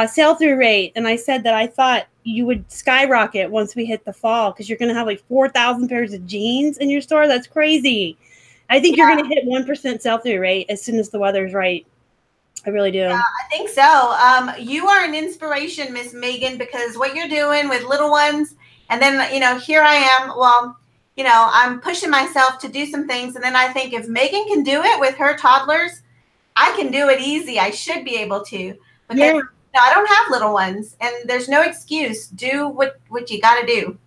sell through rate, and I said that I thought you would skyrocket once we hit the fall because you're going to have like 4,000 pairs of jeans in your store. That's crazy. I think you're going to hit 1% sell through rate as soon as the weather's right. I really do. Yeah, I think so. You are an inspiration, Miss Megan, because what you're doing with little ones, and then, you know, here I am. Well, you know, I'm pushing myself to do some things. And then I think if Megan can do it with her toddlers, I can do it easy. I should be able to. Because Yeah. you know, I don't have little ones, and there's no excuse. Do what you got to do.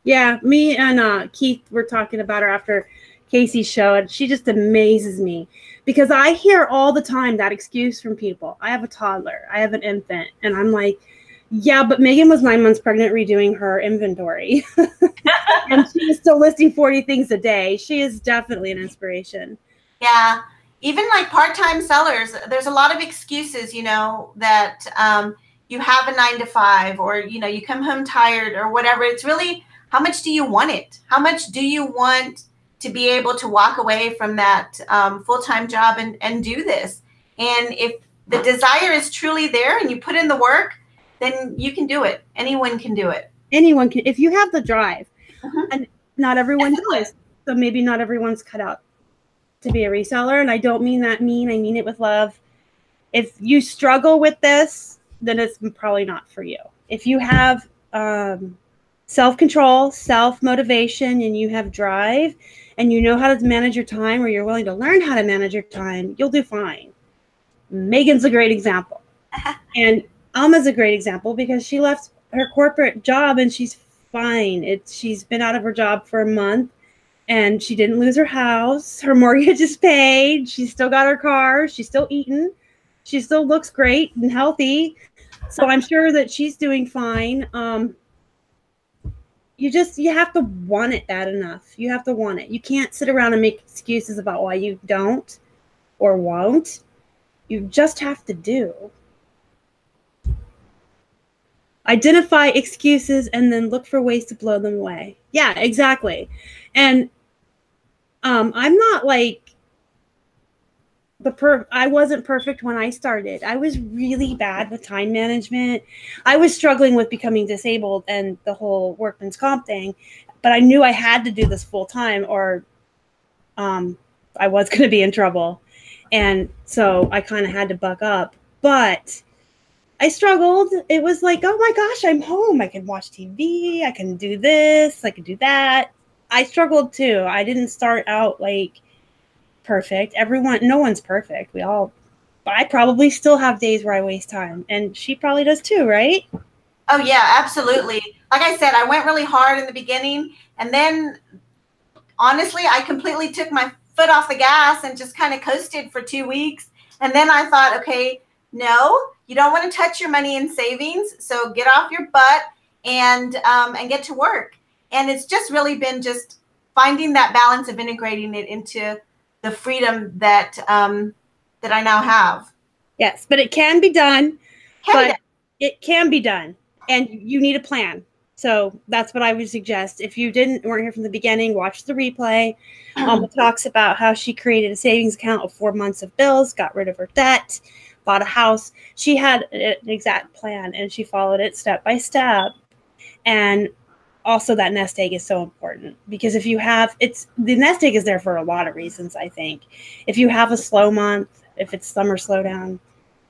Yeah, me and Keith were talking about her after Casey's show, and she just amazes me because I hear all the time that excuse from people. I have a toddler, I have an infant, and I'm like, yeah, but Megan was 9 months pregnant redoing her inventory. And she is still listing 40 things a day. She is definitely an inspiration. Yeah. Even like part-time sellers, there's a lot of excuses, you know, that you have a 9 to 5, or, you know, you come home tired or whatever. It's really, how much do you want it? How much do you want to be able to walk away from that full-time job and do this? And if the desire is truly there and you put in the work, then you can do it. Anyone can do it. Anyone can, if you have the drive. And not everyone does. So maybe not everyone's cut out to be a reseller. And I don't mean that mean. I mean it with love. If you struggle with this, then it's probably not for you. If you have self-control, self-motivation, and you have drive, and you know how to manage your time, or you're willing to learn how to manage your time, you'll do fine. Megan's a great example. And Alma's a great example because she left her corporate job and she's fine. She's been out of her job for a month and she didn't lose her house. Her mortgage is paid. She's still got her car. She's still eating. She still looks great and healthy. So I'm sure that she's doing fine. You have to want it bad enough. You have to want it. You can't sit around and make excuses about why you don't or won't. You just have to do. Identify excuses and then look for ways to blow them away. Yeah, exactly. And I'm not like I wasn't perfect when I started. I was really bad with time management. I was struggling with becoming disabled and the whole workman's comp thing, but I knew I had to do this full time or I was going to be in trouble. And so I kind of had to buck up, but I struggled. It was like, oh my gosh, I'm home. I can watch TV. I can do this. I can do that. I struggled too. I didn't start out like perfect. No one's perfect. I probably still have days where I waste time, and she probably does too, right? Oh yeah, absolutely. Like I said, I went really hard in the beginning, and then honestly, I completely took my foot off the gas and just kind of coasted for 2 weeks. And then I thought, okay, no, you don't want to touch your money and savings. So get off your butt and get to work. And it's just really been just finding that balance of integrating it into the freedom that that I now have. Yes, but it can be done. It can be done, and you need a plan. So that's what I would suggest. If you weren't here from the beginning, watch the replay. It talks about how she created a savings account of 4 months of bills, got rid of her debt, bought a house. She had an exact plan, and she followed it step by step. And also that nest egg is so important because if you have, the nest egg is there for a lot of reasons, I think. If you have a slow month, if it's summer slowdown,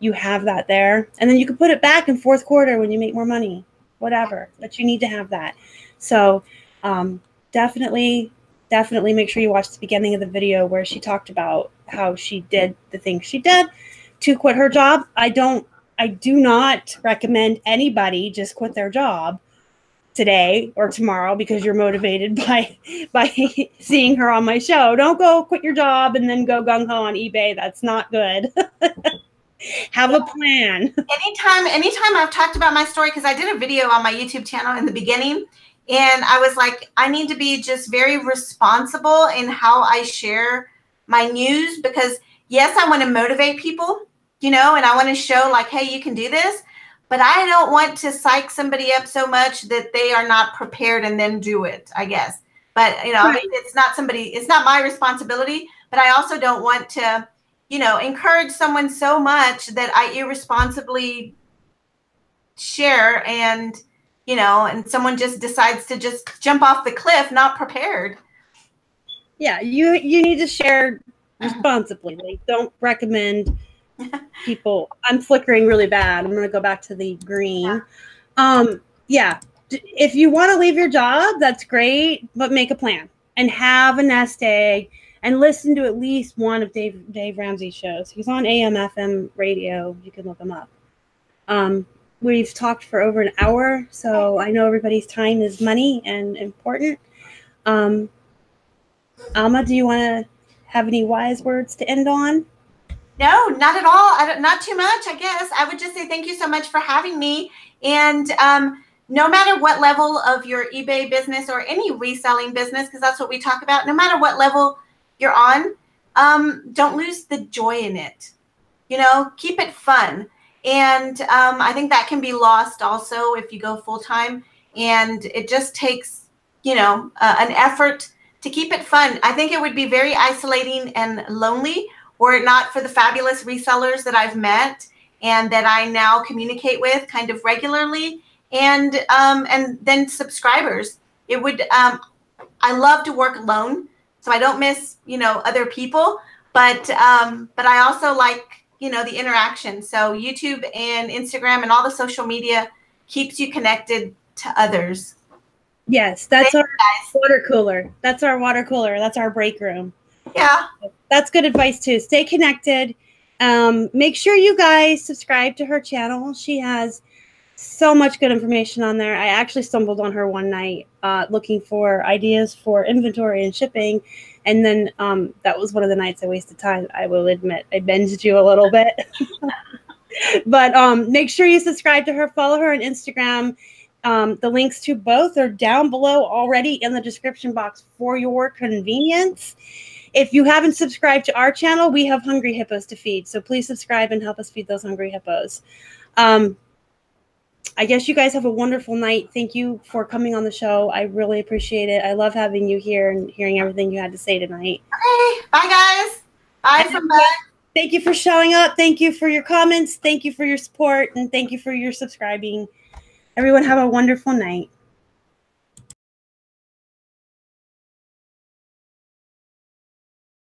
you have that there. And then you can put it back in fourth quarter when you make more money, whatever, but you need to have that. So definitely make sure you watch the beginning of the video where she talked about how she did the things she did to quit her job. I do not recommend anybody just quit their job today or tomorrow because you're motivated by seeing her on my show. Don't go quit your job and then go gung-ho on eBay. That's not good. Have a plan. Anytime I've talked about my story, because I did a video on my YouTube channel in the beginning, and I was like, I need to be just very responsible in how I share my news, because yes, I want to motivate people, and I want to show like, hey, you can do this, but I don't want to psych somebody up so much that they are not prepared and then do it, I guess. But, right. It's not my responsibility, but I also don't want to, you know, encourage someone so much that I irresponsibly share, and, you know, and someone just decides to just jump off the cliff, not prepared. Yeah, you need to share responsibly. Like, don't recommend people. I'm flickering really bad. I'm going to go back to the green. Yeah, if you want to leave your job, that's great, but make a plan and have a nest egg and listen to at least one of Dave Ramsey's shows. He's on AM/FM radio. You can look him up. We've talked for over an hour, so I know everybody's time is money and important. Alma, do you want to have any wise words to end on? No, not at all. Not too much, I guess. I would just say thank you so much for having me. And no matter what level of your eBay business or any reselling business, because that's what we talk about, no matter what level you're on, don't lose the joy in it. You know, keep it fun. And I think that can be lost also if you go full time. And it just takes, you know, an effort to keep it fun. I think it would be very isolating and lonely were it not for the fabulous resellers that I've met and that I now communicate with kind of regularly, and then subscribers. It would, I love to work alone, so I don't miss, you know, other people, but I also like, you know, the interaction. So YouTube and Instagram and all the social media keeps you connected to others. Yes, that's our water cooler. That's our water cooler. That's our break room. Yeah. That's good advice too. Stay connected. Make sure you guys subscribe to her channel. She has so much good information on there. I actually stumbled on her one night looking for ideas for inventory and shipping. And then that was one of the nights I wasted time. I will admit, I binged you a little bit. But make sure you subscribe to her. Follow her on Instagram. The links to both are down below already in the description box for your convenience. If you haven't subscribed to our channel, we have hungry hippos to feed. So please subscribe and help us feed those hungry hippos. I guess you guys have a wonderful night. Thank you for coming on the show. I really appreciate it. I love having you here and hearing everything you had to say tonight. Okay. Bye, guys. Bye from back. Thank you for showing up. Thank you for your comments. Thank you for your support. And thank you for your subscribing. Everyone have a wonderful night.